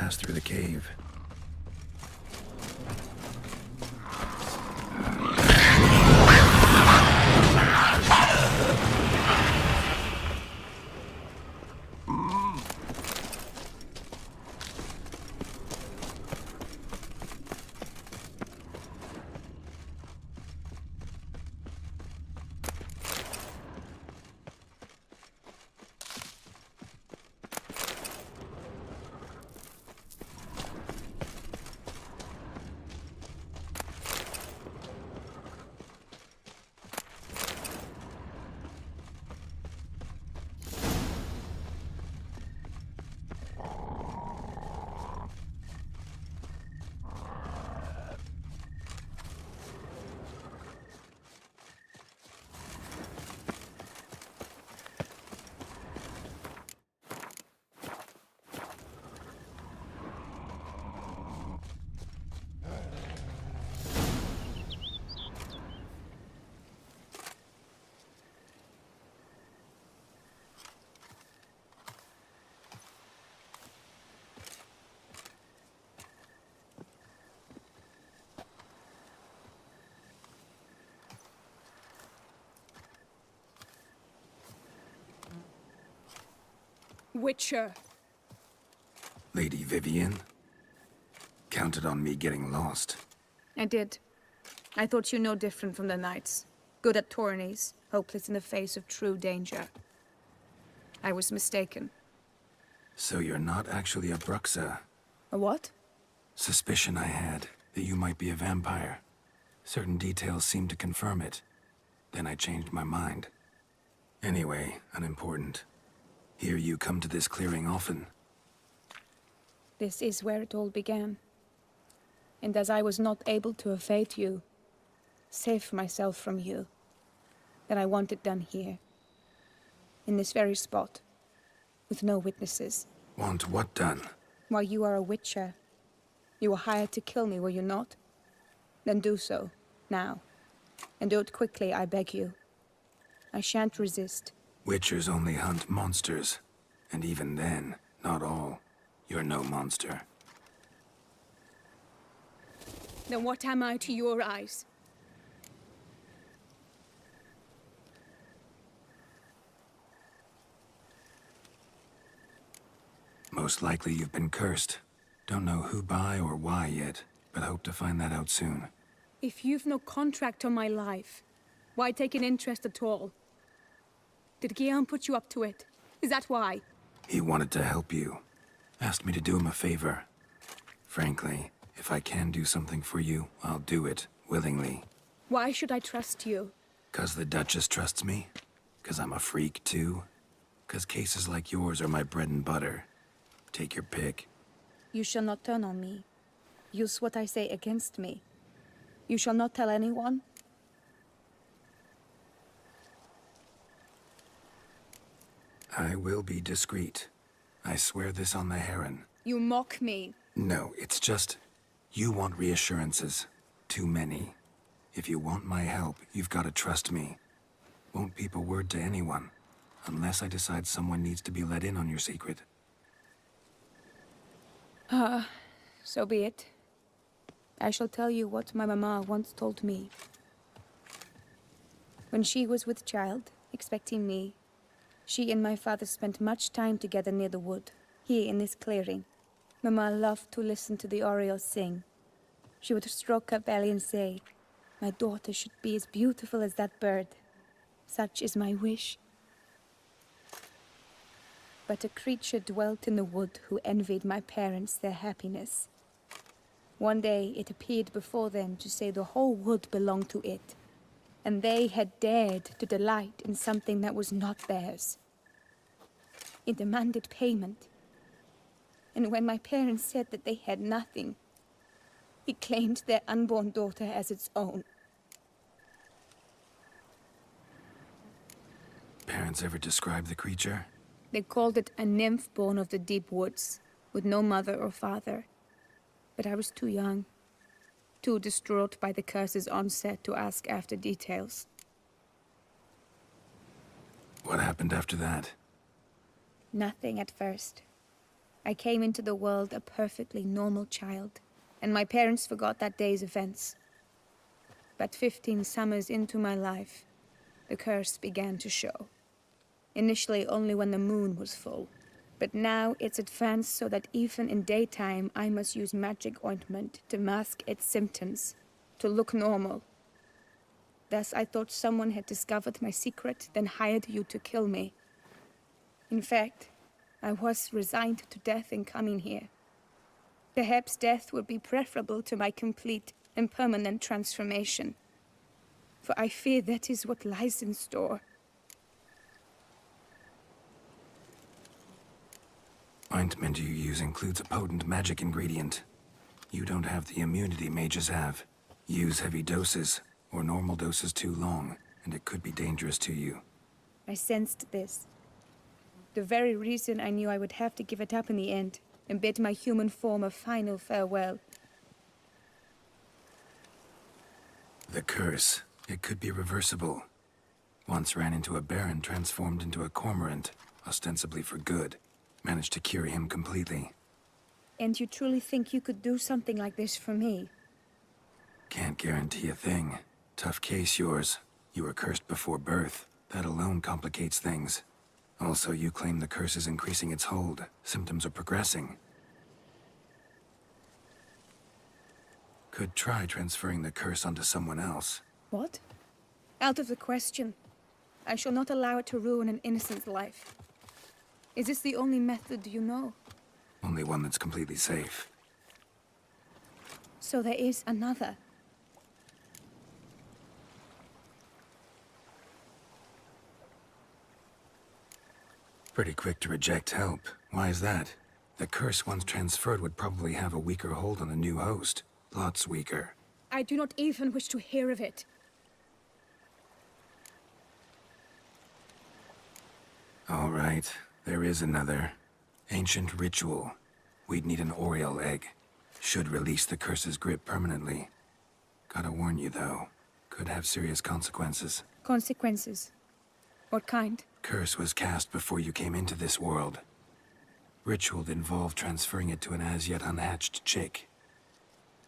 pass through the cave. Witcher. Lady Vivian? Counted on me getting lost. I did. I thought you no different from the knights. Good at tourneys, hopeless in the face of true danger. I was mistaken. So you're not actually a Bruxa. A what? Suspicion I had that you might be a vampire. Certain details seemed to confirm it. Then I changed my mind. Anyway, unimportant. Hear you come to this clearing often. This is where it all began. And as I was not able to evade you, save myself from you, then I want it done here. In this very spot. With no witnesses. Want what done? While you are a witcher. You were hired to kill me, were you not? Then do so, now. And do it quickly, I beg you. I shan't resist. Witchers only hunt monsters. And even then, not all. You're no monster. Then what am I to your eyes? Most likely you've been cursed. Don't know who by or why yet, but hope to find that out soon. If you've no contract on my life, why take an interest at all? Did Guillaume put you up to it? Is that why? He wanted to help you. Asked me to do him a favor. Frankly, if I can do something for you, I'll do it, willingly. Why should I trust you? 'Cause the Duchess trusts me? 'Cause I'm a freak, too? 'Cause cases like yours are my bread and butter. Take your pick. You shall not turn on me. Use what I say against me. You shall not tell anyone? I will be discreet. I swear this on the Heron. You mock me. No, it's just... You want reassurances. Too many. If you want my help, you've got to trust me. Won't peep a word to anyone. Unless I decide someone needs to be let in on your secret. So be it. I shall tell you what my mama once told me. When she was with child, expecting me, she and my father spent much time together near the wood, here in this clearing. Mama loved to listen to the orioles sing. She would stroke her belly and say, "My daughter should be as beautiful as that bird. Such is my wish." But a creature dwelt in the wood who envied my parents their happiness. One day it appeared before them to say the whole wood belonged to it, and they had dared to delight in something that was not theirs. It demanded payment, and when my parents said that they had nothing, it claimed their unborn daughter as its own. Parents ever describe the creature? They called it a nymph born of the deep woods, with no mother or father. But I was too young, too distraught by the curse's onset to ask after details. What happened after that? Nothing at first. I came into the world a perfectly normal child, and my parents forgot that day's events. But 15 summers into my life, the curse began to show. Initially only when the moon was full, but now it's advanced so that even in daytime I must use magic ointment to mask its symptoms, to look normal. Thus I thought someone had discovered my secret, then hired you to kill me. In fact, I was resigned to death in coming here. Perhaps death would be preferable to my complete and permanent transformation. For I fear that is what lies in store. Ointment you use includes a potent magic ingredient. You don't have the immunity mages have. Use heavy doses, or normal doses too long, and it could be dangerous to you. I sensed this. The very reason I knew I would have to give it up in the end, and bid my human form a final farewell. The curse, it could be reversible. Once ran into a baron transformed into a cormorant, ostensibly for good. Managed to cure him completely. And you truly think you could do something like this for me? Can't guarantee a thing. Tough case, yours. You were cursed before birth. That alone complicates things. Also, you claim the curse is increasing its hold. Symptoms are progressing. Could try transferring the curse onto someone else. What? Out of the question. I shall not allow it to ruin an innocent's life. Is this the only method you know? Only one that's completely safe. So there is another. Pretty quick to reject help. Why is that? The curse once transferred would probably have a weaker hold on the new host. Lots weaker. I do not even wish to hear of it. All right. There is another. Ancient ritual. We'd need an Oriole egg. Should release the curse's grip permanently. Gotta warn you, though. Could have serious consequences. Consequences? What kind? Curse was cast before you came into this world. Ritual involved transferring it to an as-yet unhatched chick.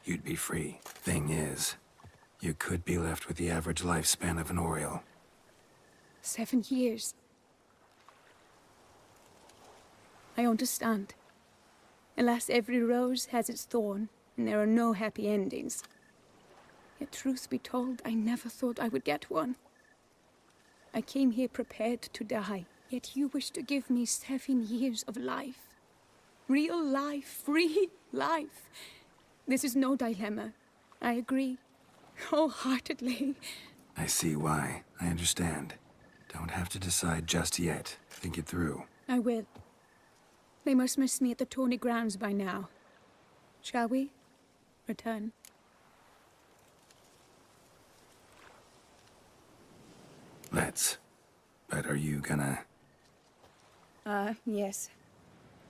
You'd be free. Thing is, you could be left with the average lifespan of an Oriole. 7 years. I understand. Alas, every rose has its thorn, and there are no happy endings. Yet truth be told, I never thought I would get one. I came here prepared to die, yet you wish to give me 7 years of life. Real life, free life. This is no dilemma. I agree, wholeheartedly. I see why. I understand. Don't have to decide just yet. Think it through. I will. They must miss me at the tourney grounds by now. Shall we? Return. Let's. But are you gonna... Yes.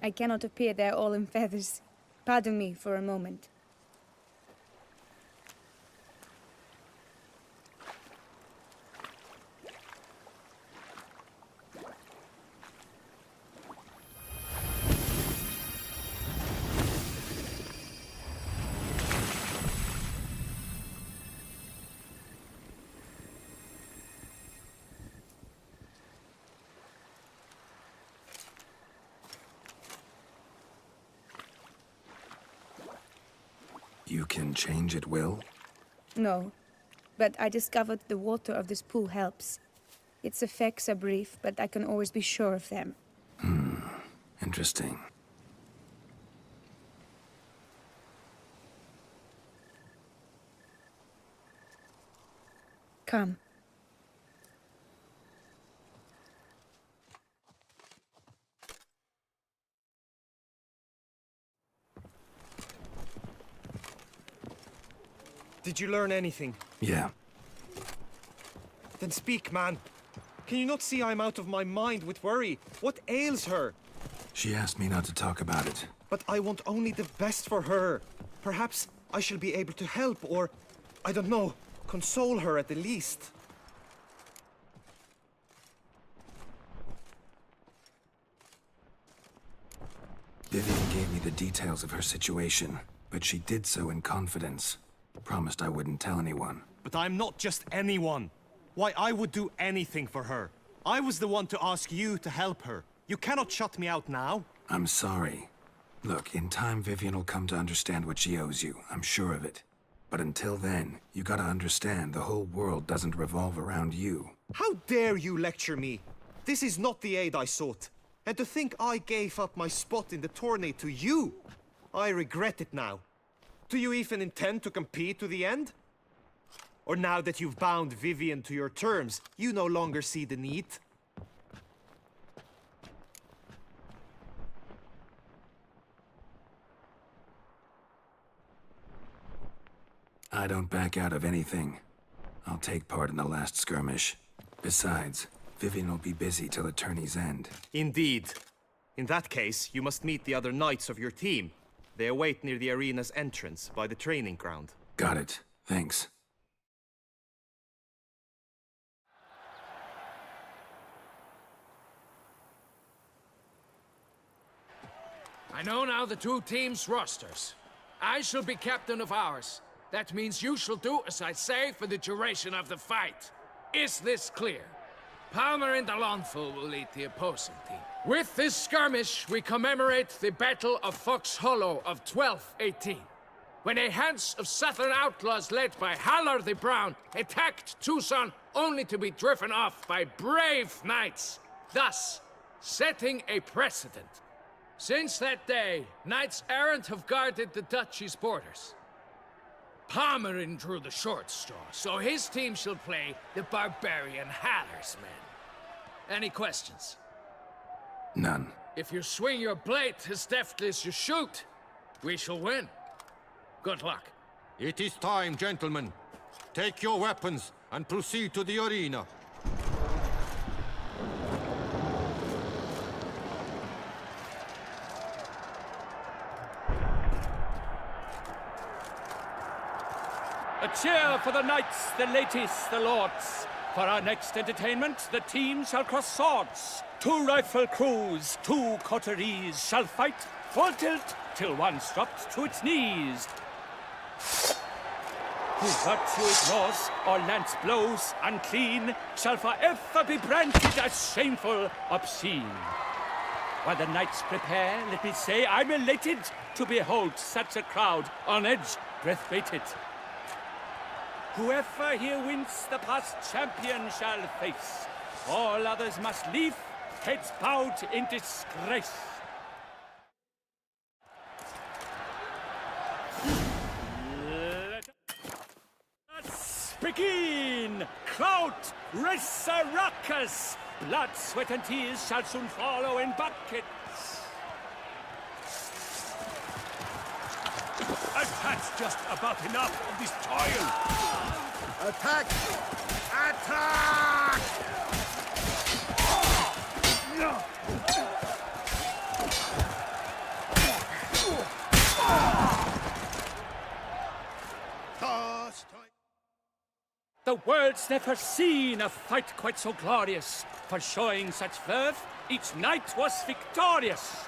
I cannot appear there all in feathers. Pardon me for a moment. You can change at will? No, but I discovered the water of this pool helps. Its effects are brief, but I can always be sure of them. Interesting. Come. Did you learn anything? Yeah. Then speak, man. Can you not see I'm out of my mind with worry? What ails her? She asked me not to talk about it. But I want only the best for her. Perhaps I shall be able to help or, I don't know, console her at the least. Vivian gave me the details of her situation, but she did so in confidence. Promised I wouldn't tell anyone. But I'm not just anyone. Why, I would do anything for her. I was the one to ask you to help her. You cannot shut me out now. I'm sorry. Look, in time Vivian will come to understand what she owes you. I'm sure of it. But until then, you gotta understand the whole world doesn't revolve around you. How dare you lecture me? This is not the aid I sought. And to think I gave up my spot in the tourney to you, I regret it now. Do you even intend to compete to the end? Or now that you've bound Vivian to your terms, you no longer see the need? I don't back out of anything. I'll take part in the last skirmish. Besides, Vivian will be busy till the tourney's end. Indeed. In that case, you must meet the other knights of your team. They await near the arena's entrance, by the training ground. Got it. Thanks. I know now the two teams' rosters. I shall be captain of ours. That means you shall do as I say for the duration of the fight. Is this clear? Palmer and Alonfo will lead the opposing team. With this skirmish, we commemorate the Battle of Fox Hollow of 1218, when a Hans of Southern outlaws led by Halar the Brown attacked Tucson only to be driven off by brave knights, thus setting a precedent. Since that day, knights errant have guarded the duchy's borders. Palmerin drew the short straw, so his team shall play the barbarian Halar's men. Any questions? None. If you swing your blade as deftly as you shoot, we shall win. Good luck. It is time, gentlemen. Take your weapons and proceed to the arena. A cheer for the knights, the ladies, the lords. For our next entertainment, the team shall cross swords. 2 rifle crews, 2 coteries shall fight full tilt till one's dropped to its knees. Who virtue ignores or lance blows unclean shall forever be branded as shameful, obscene. While the knights prepare, let me say I'm elated to behold such a crowd on edge, breath-baited. Whoever here wins the past champion shall face. All others must leave, heads bowed in disgrace. Let us begin! Crowd, race a ruckus! Blood, sweat, and tears shall soon follow in buckets. I've had just about enough of this toil. Attack! Attack! The world's never seen a fight quite so glorious. For showing such verve, each knight was victorious.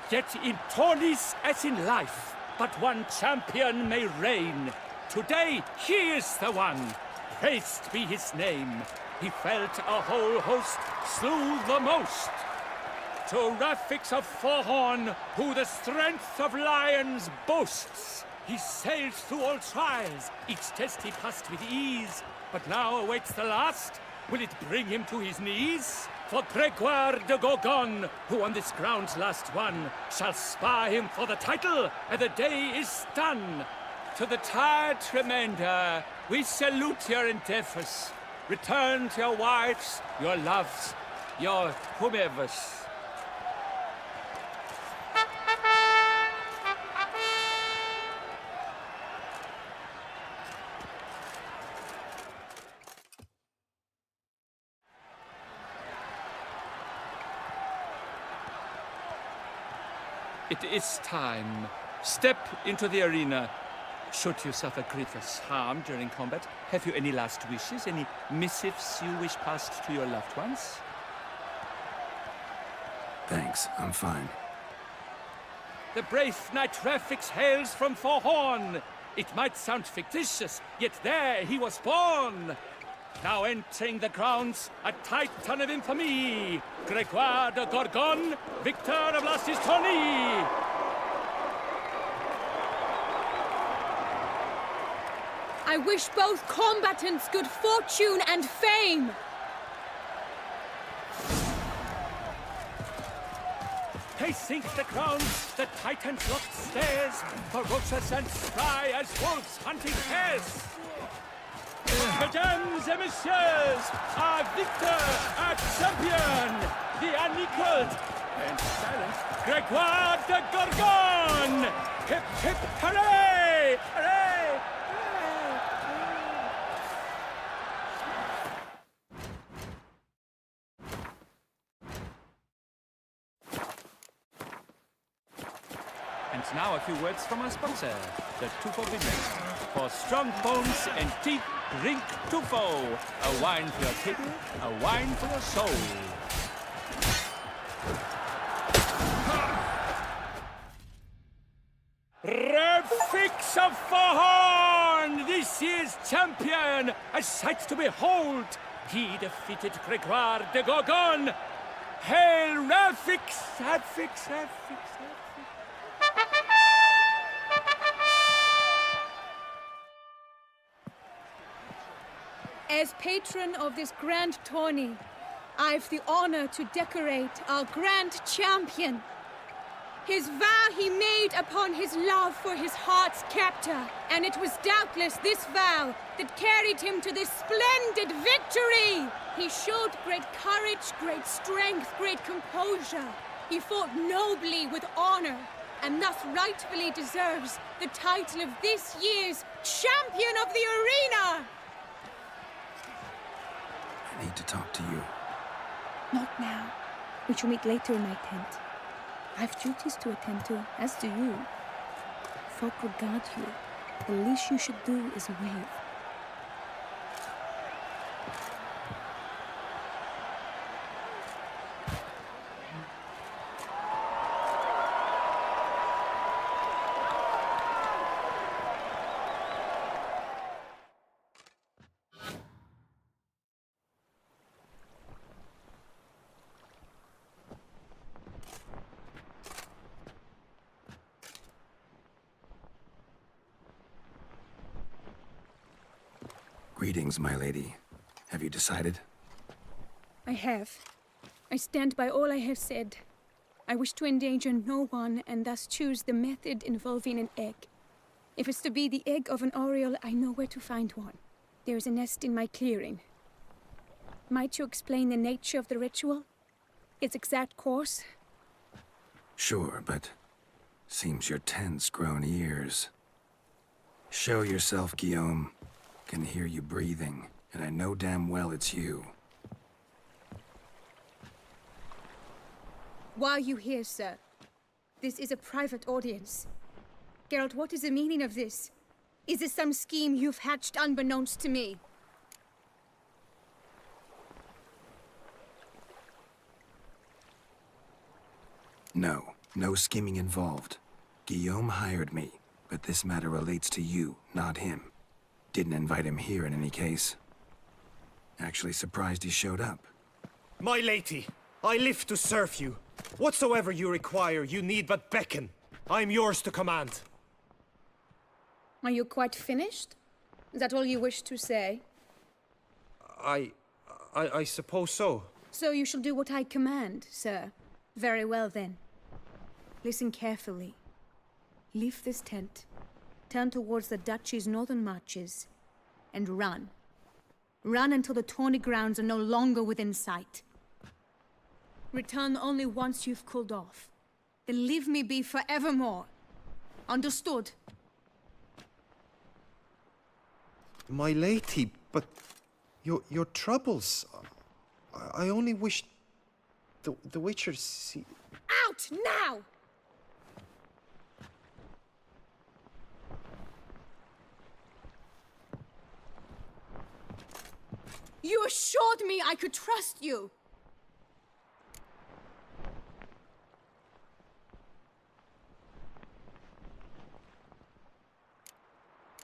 Yet in tourneys as in life, but one champion may reign. Today, he is the one. Praised be his name. He felt a whole host, slew the most. To Rafix of Forhorn, who the strength of lions boasts. He sailed through all trials, each test he passed with ease. But now awaits the last. Will it bring him to his knees? For Gregoire de Gorgon, who on this ground's last won, shall spar him for the title, and the day is done. To the tired remainder, we salute your endeavors. Return to your wives, your loves, your whomevers. It is time. Step into the arena. Should you suffer grievous harm during combat, have you any last wishes, any missives you wish passed to your loved ones? Thanks, I'm fine. The brave knight Refix hails from Forhorn. It might sound fictitious, yet there he was born. Now entering the grounds, a titan of infamy, Gregoire de Gorgon, victor of Lastis tourney. I wish both combatants good fortune and fame. Pacing the grounds, the Titans locked stairs, ferocious and spry as wolves hunting hares. Mesdames et messieurs, our victor, our champion, the unequaled and silent Gregoire de Gorgon! Hip hip hooray! Hooray! And now a few words from our sponsor, the Tufo Vineyards. For strong bones and teeth, drink Tufo. A wine for your table, a wine for your soul. Refix of Forhorn, this year's champion, a sight to behold. He defeated Gregoire de Gorgon. Hail Refix, Refix, Refix. As patron of this grand tourney, I've the honor to decorate our grand champion. His vow he made upon his love for his heart's captor, and it was doubtless this vow that carried him to this splendid victory. He showed great courage, great strength, great composure. He fought nobly with honor, and thus rightfully deserves the title of this year's Champion of the Arena! I need to talk to you. Not now. We shall meet later in my tent. I've duties to attend to, as do you. Folk regard you. The least you should do is wave. Greetings, my lady. Have you decided? I have. I stand by all I have said. I wish to endanger no one, and thus choose the method involving an egg. If it's to be the egg of an oriole, I know where to find one. There is a nest in my clearing. Might you explain the nature of the ritual? Its exact course? Sure, but seems your tent's grown ears. Show yourself, Guillaume. Can hear you breathing, and I know damn well it's you. Why are you here, sir? This is a private audience. Geralt, what is the meaning of this? Is this some scheme you've hatched unbeknownst to me? No, no scheming involved. Guillaume hired me, but this matter relates to you, not him. Didn't invite him here in any case. Actually surprised he showed up. My lady, I live to serve you. Whatsoever you require, you need but beckon. I am yours to command. Are you quite finished? Is that all you wish to say? I suppose so. So you shall do what I command, sir. Very well, then. Listen carefully. Leave this tent. Turn towards the duchy's northern marches, and run. Run until the tourney grounds are no longer within sight. Return only once you've cooled off. Then leave me be forevermore. Understood? My lady, but your troubles. I only wish the Witcher see. Out now! You assured me I could trust you!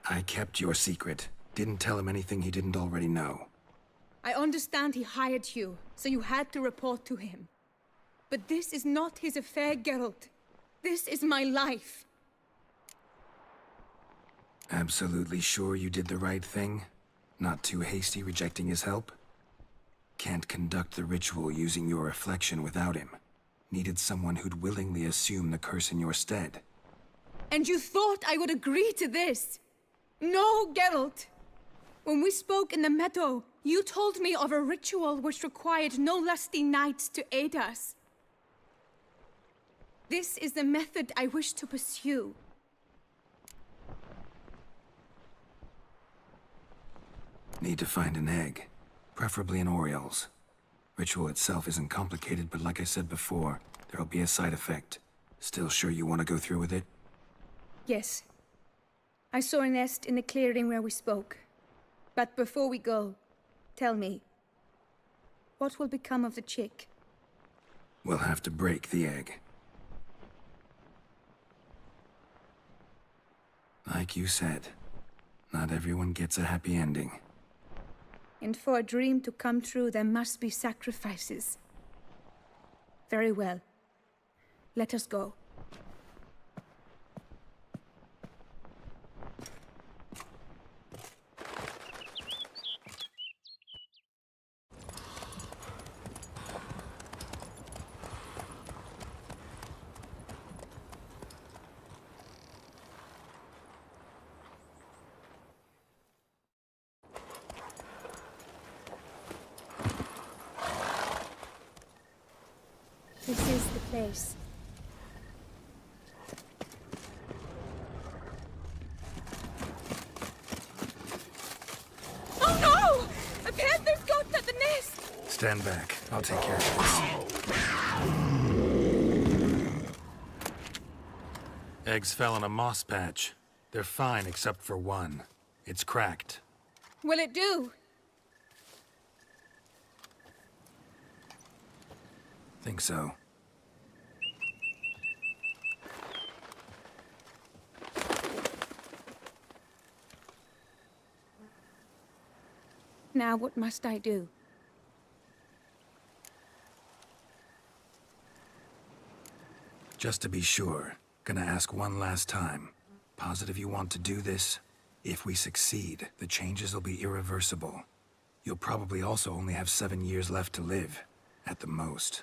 I kept your secret. Didn't tell him anything he didn't already know. I understand he hired you, so you had to report to him. But this is not his affair, Geralt. This is my life. Absolutely sure you did the right thing? Not too hasty rejecting his help? Can't conduct the ritual using your reflection without him. Needed someone who'd willingly assume the curse in your stead. And you thought I would agree to this? No, Geralt. When we spoke in the meadow, you told me of a ritual which required no lusty knights to aid us. This is the method I wish to pursue. Need to find an egg, preferably an Oriole's. Ritual itself isn't complicated, but like I said before, there'll be a side effect. Still sure you want to go through with it? Yes. I saw a nest in the clearing where we spoke. But before we go, tell me, what will become of the chick? We'll have to break the egg. Like you said, not everyone gets a happy ending. And for a dream to come true, there must be sacrifices. Very well. Let us go. This is the place. Oh no! A panther's got at the nest! Stand back. I'll take care of this. Eggs fell in a moss patch. They're fine except for one. It's cracked. Will it do? Think so. Now what must I do? Just to be sure, gonna ask one last time. Positive you want to do this? If we succeed, the changes will be irreversible. You'll probably also only have 7 years left to live, at the most.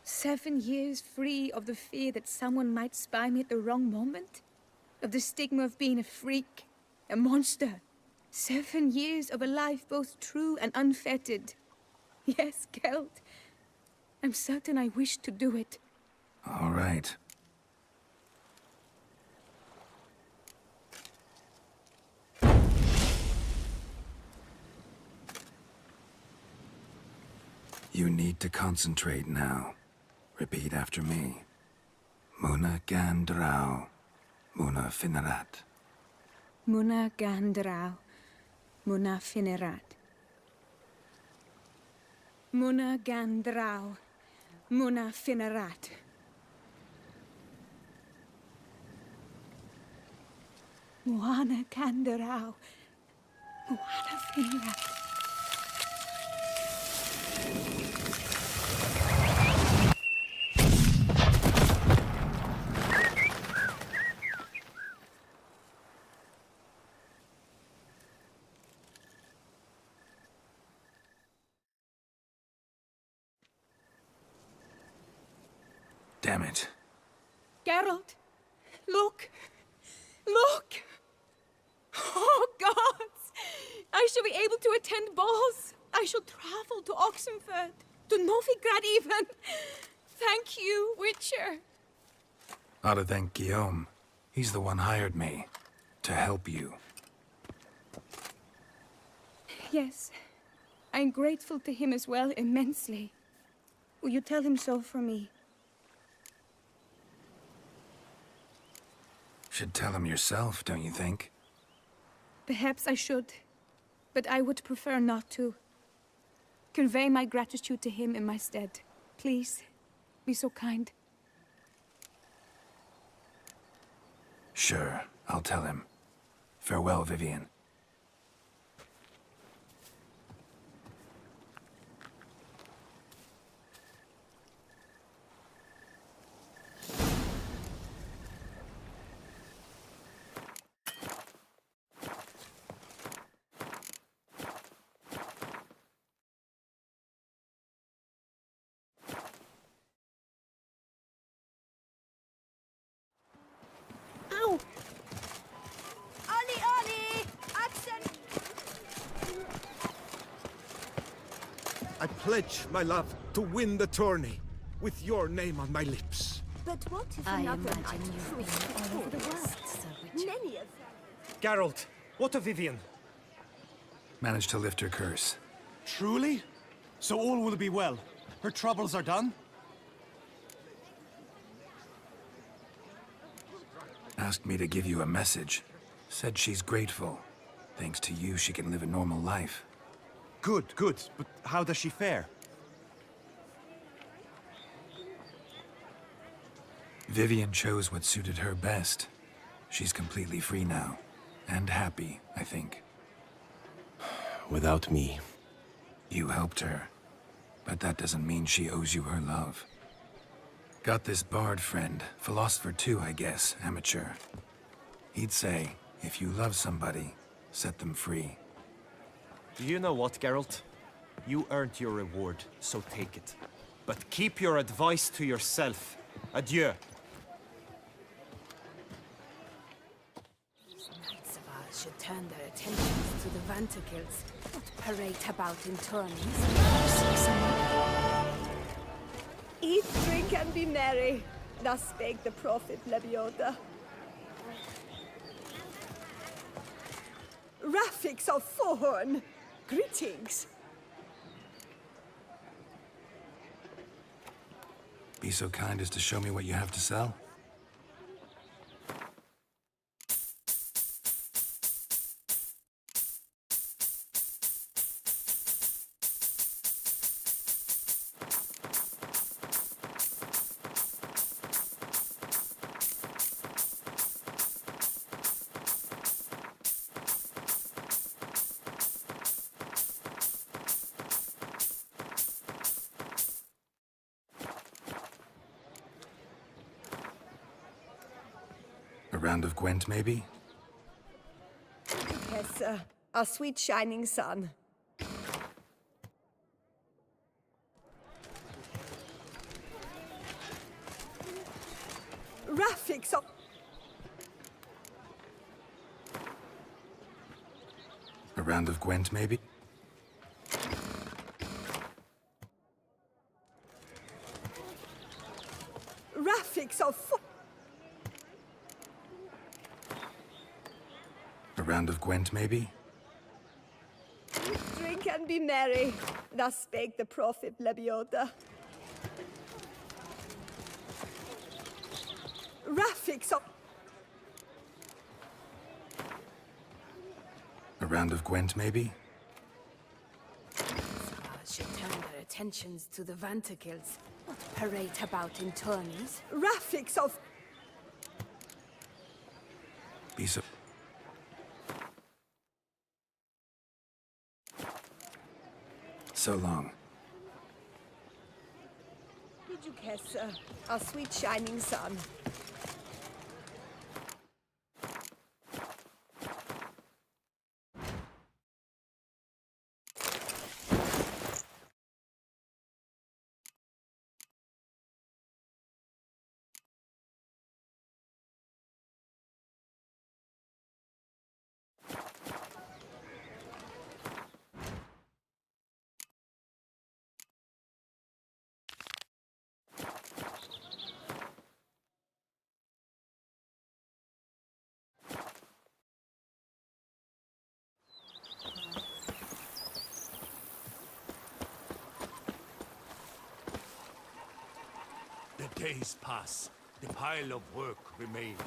7 years free of the fear that someone might spy me at the wrong moment? Of the stigma of being a freak, a monster? 7 years of a life both true and unfettered. Yes, Geralt. I'm certain I wish to do it. All right. You need to concentrate now. Repeat after me. Muna Gandrau, Muna Finerat. Muna Gandrau, Muna Finerat. Muna Gandrau, Muna Finerat. Muana Gandrau, Muana Finerat. Damn it. Geralt, look! Look! Oh, gods! I shall be able to attend balls. I shall travel to Oxenfurt, to Novigrad even. Thank you, Witcher. Ought to thank Guillaume. He's the one hired me. To help you. Yes, I'm grateful to him as well, immensely. Will you tell him so for me? Should tell him yourself, don't you think? Perhaps I should, but I would prefer not to. Convey my gratitude to him in my stead. Please, be so kind. Sure, I'll tell him. Farewell, Vivian. Ow! Ollie, Ollie! Accent! I pledge, my love, to win the tourney, with your name on my lips. But what if I another imagine night you've proves been all over the victorious? world, Sir Richard. Many of them. Geralt, what of Vivian? Managed to lift her curse. Truly? So all will be well. Her troubles are done? Asked me to give you a message. Said she's grateful. Thanks to you, she can live a normal life. Good, good. But how does she fare? Vivian chose what suited her best. She's completely free now. And happy, I think. Without me. You helped her. But that doesn't mean she owes you her love. Got this bard friend, philosopher too, I guess, amateur. He'd say, if you love somebody, set them free. You know what, Geralt? You earned your reward, so take it. But keep your advice to yourself. Adieu. These knights of ours should turn their attentions to the Vanterkills, not parade about in tourneys. Eat, drink, and be merry. Thus spake the prophet Lebioda. Rafix of Fohorn, greetings. Be so kind as to show me what you have to sell? A round of Gwent, maybe? Yes, our sweet shining sun. Rafix of... A round of Gwent, maybe? Rafix of... A round of Gwent, maybe? Drink and be merry. Thus spake the prophet Lebioda. Rafix of... A round of Gwent, maybe? Ours should turn their attentions to the Vanterkills, not parade about in tourneys. Rafix of... Be so... So long. Did you guess, our sweet shining sun? The days pass. The pile of work remains.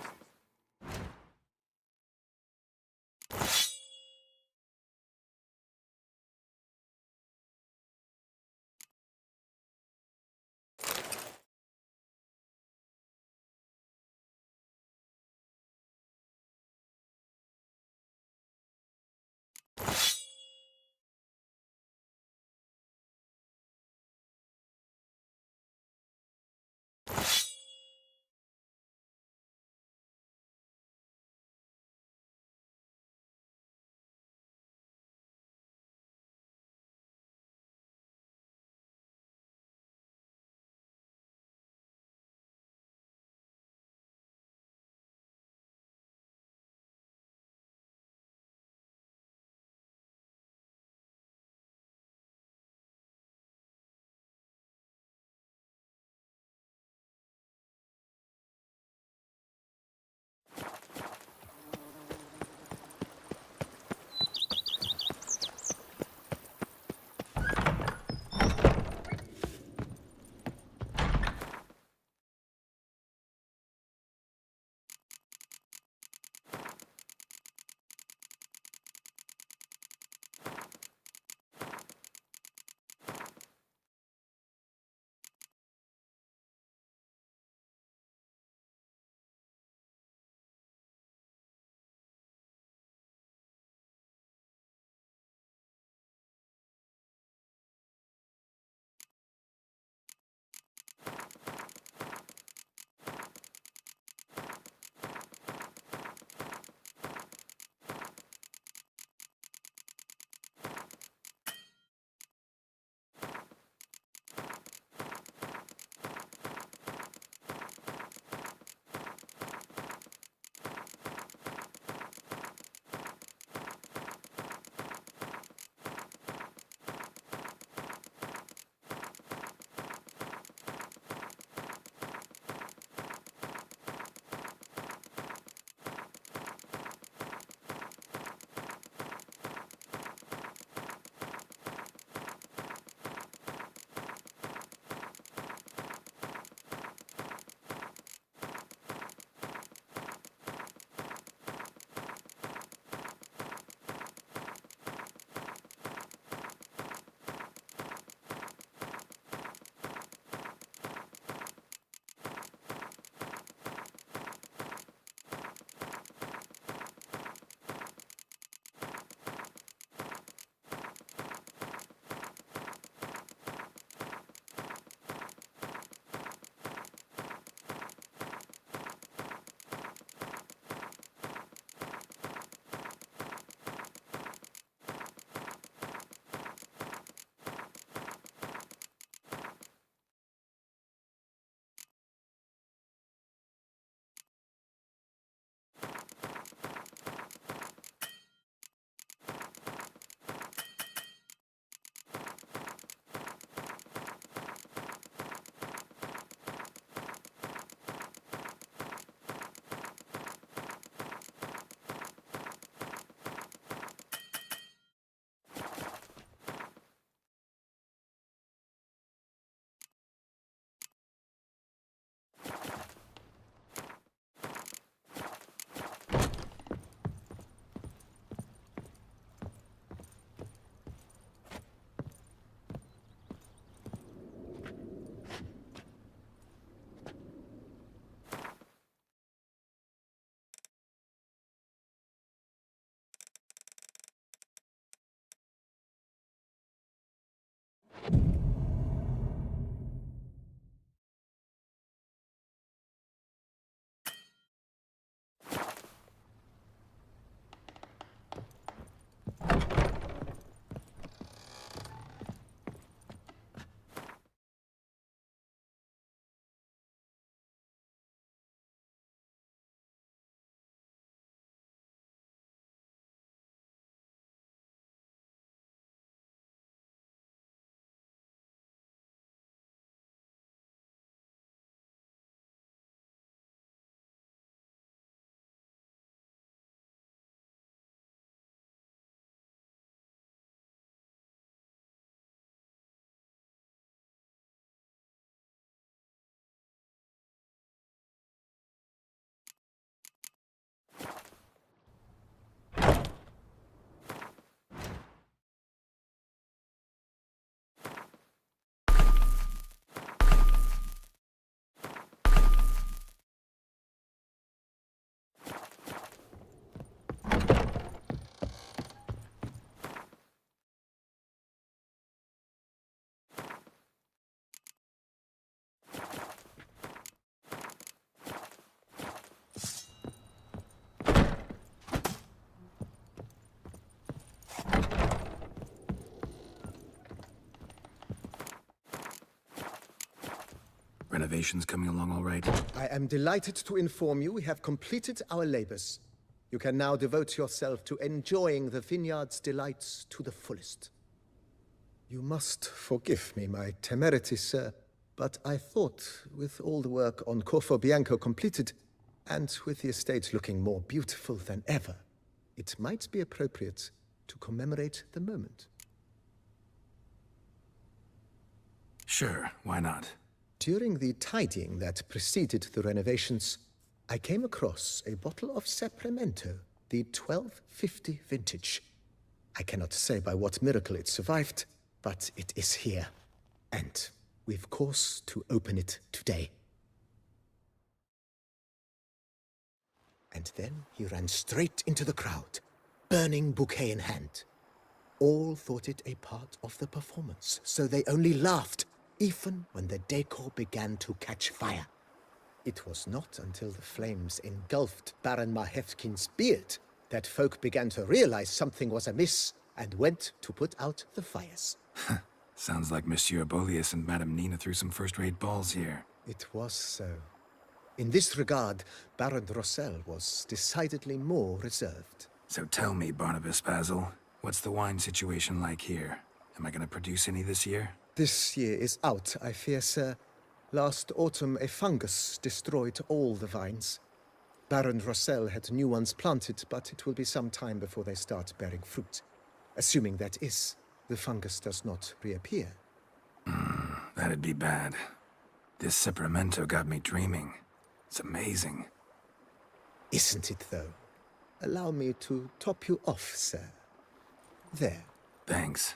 Renovations coming along all right? I am delighted to inform you we have completed our labors. You can now devote yourself to enjoying the vineyard's delights to the fullest. You must forgive me my temerity, sir, but I thought, with all the work on Corvo Bianco completed, and with the estate looking more beautiful than ever, it might be appropriate to commemorate the moment. Sure, why not? During the tidying that preceded the renovations, I came across a bottle of Sapramento, the 1250 vintage. I cannot say by what miracle it survived, but it is here. And we've cause to open it today. And then he ran straight into the crowd, burning bouquet in hand. All thought it a part of the performance, so they only laughed, even when the decor began to catch fire. It was not until the flames engulfed Baron Mahevkin's beard that folk began to realize something was amiss and went to put out the fires. Sounds like Monsieur Bolius and Madame Nina threw some first-rate balls here. It was so. In this regard, Baron Rossel was decidedly more reserved. So tell me, Barnabas Basil, what's the wine situation like here? Am I going to produce any this year? This year is out, I fear, sir. Last autumn, a fungus destroyed all the vines. Baron Rossel had new ones planted, but it will be some time before they start bearing fruit. Assuming that is, the fungus does not reappear. That'd be bad. This Sapramento got me dreaming. It's amazing. Isn't it, though? Allow me to top you off, sir. There. Thanks.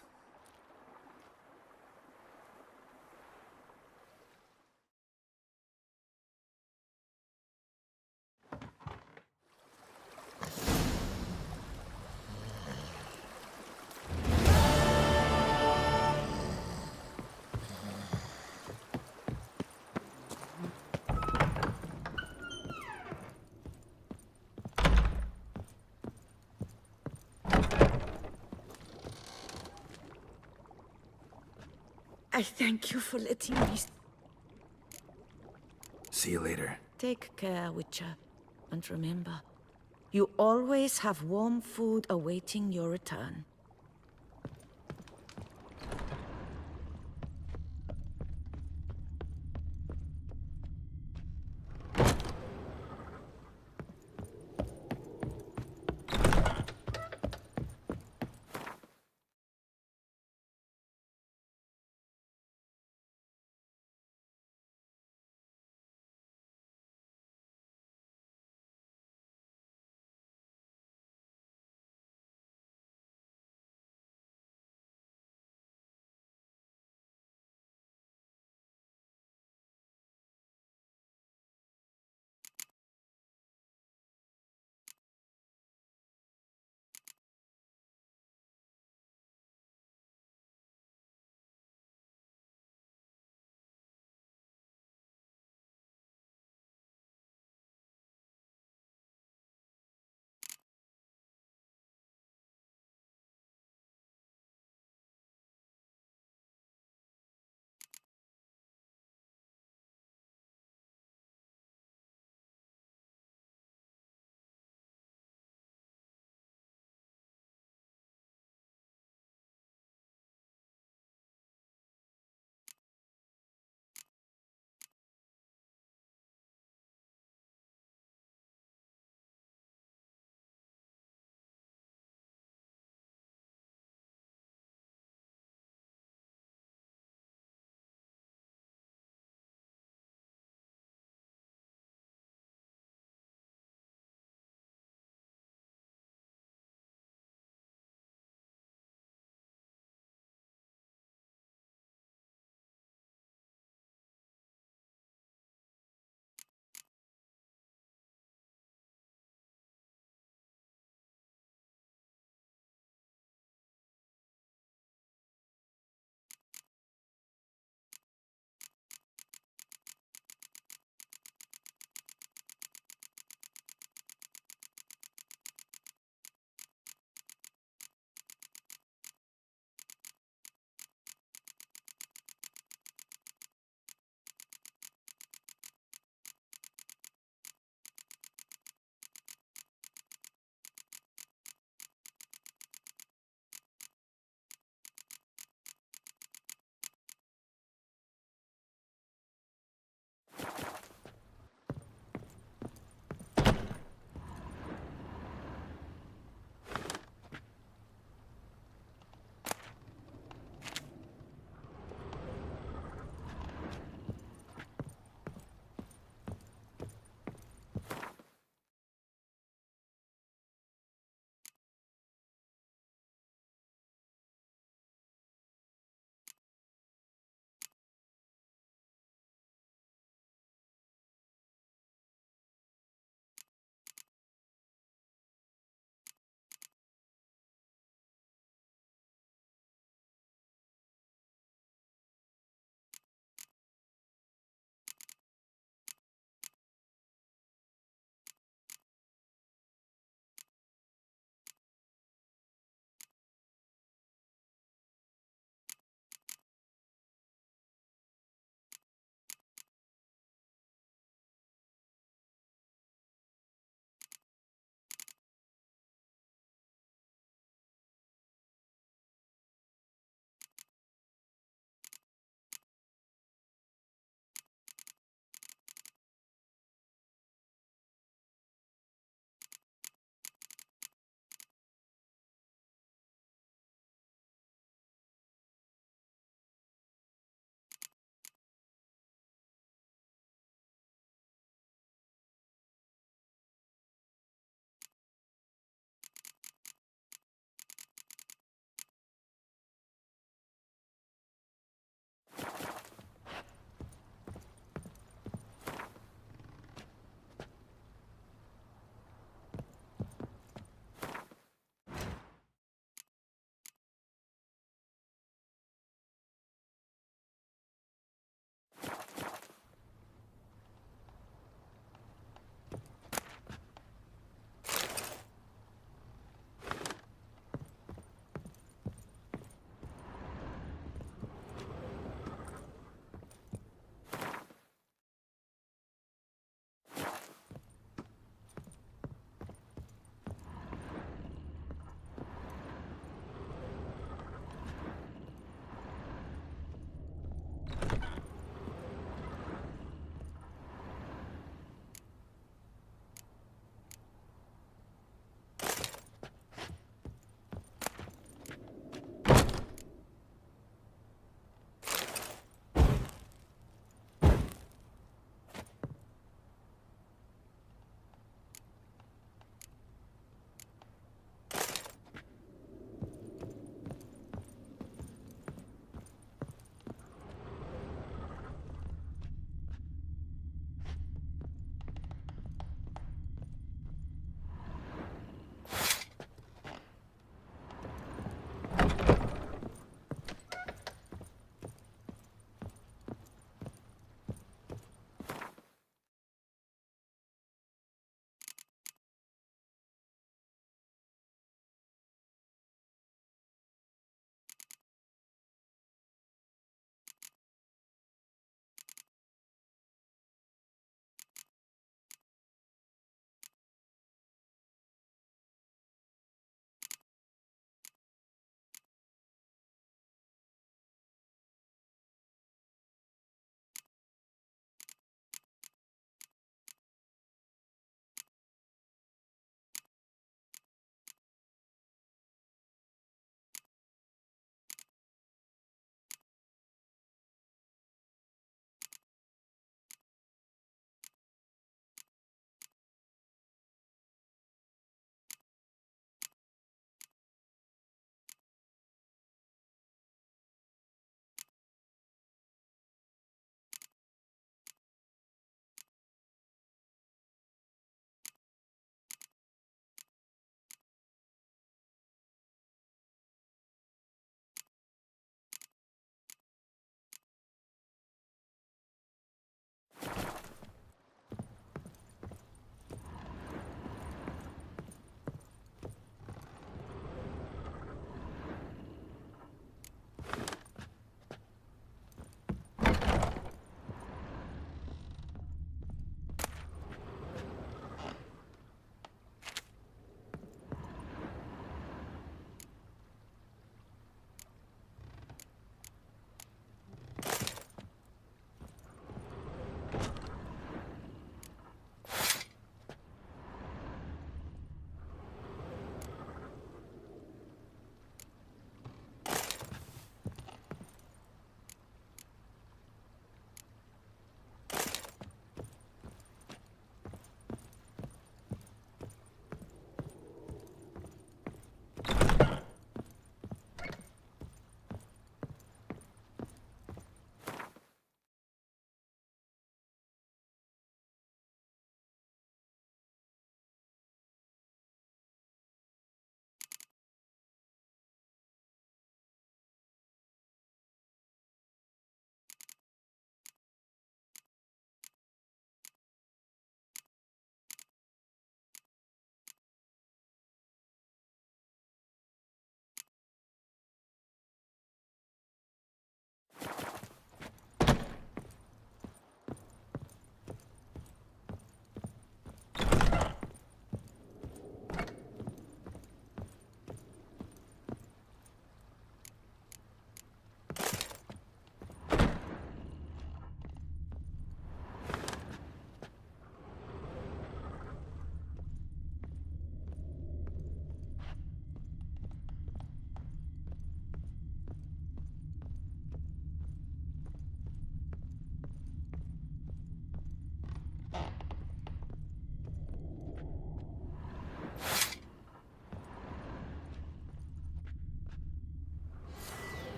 I thank you for letting me... See you later. Take care, Witcher. And remember, you always have warm food awaiting your return.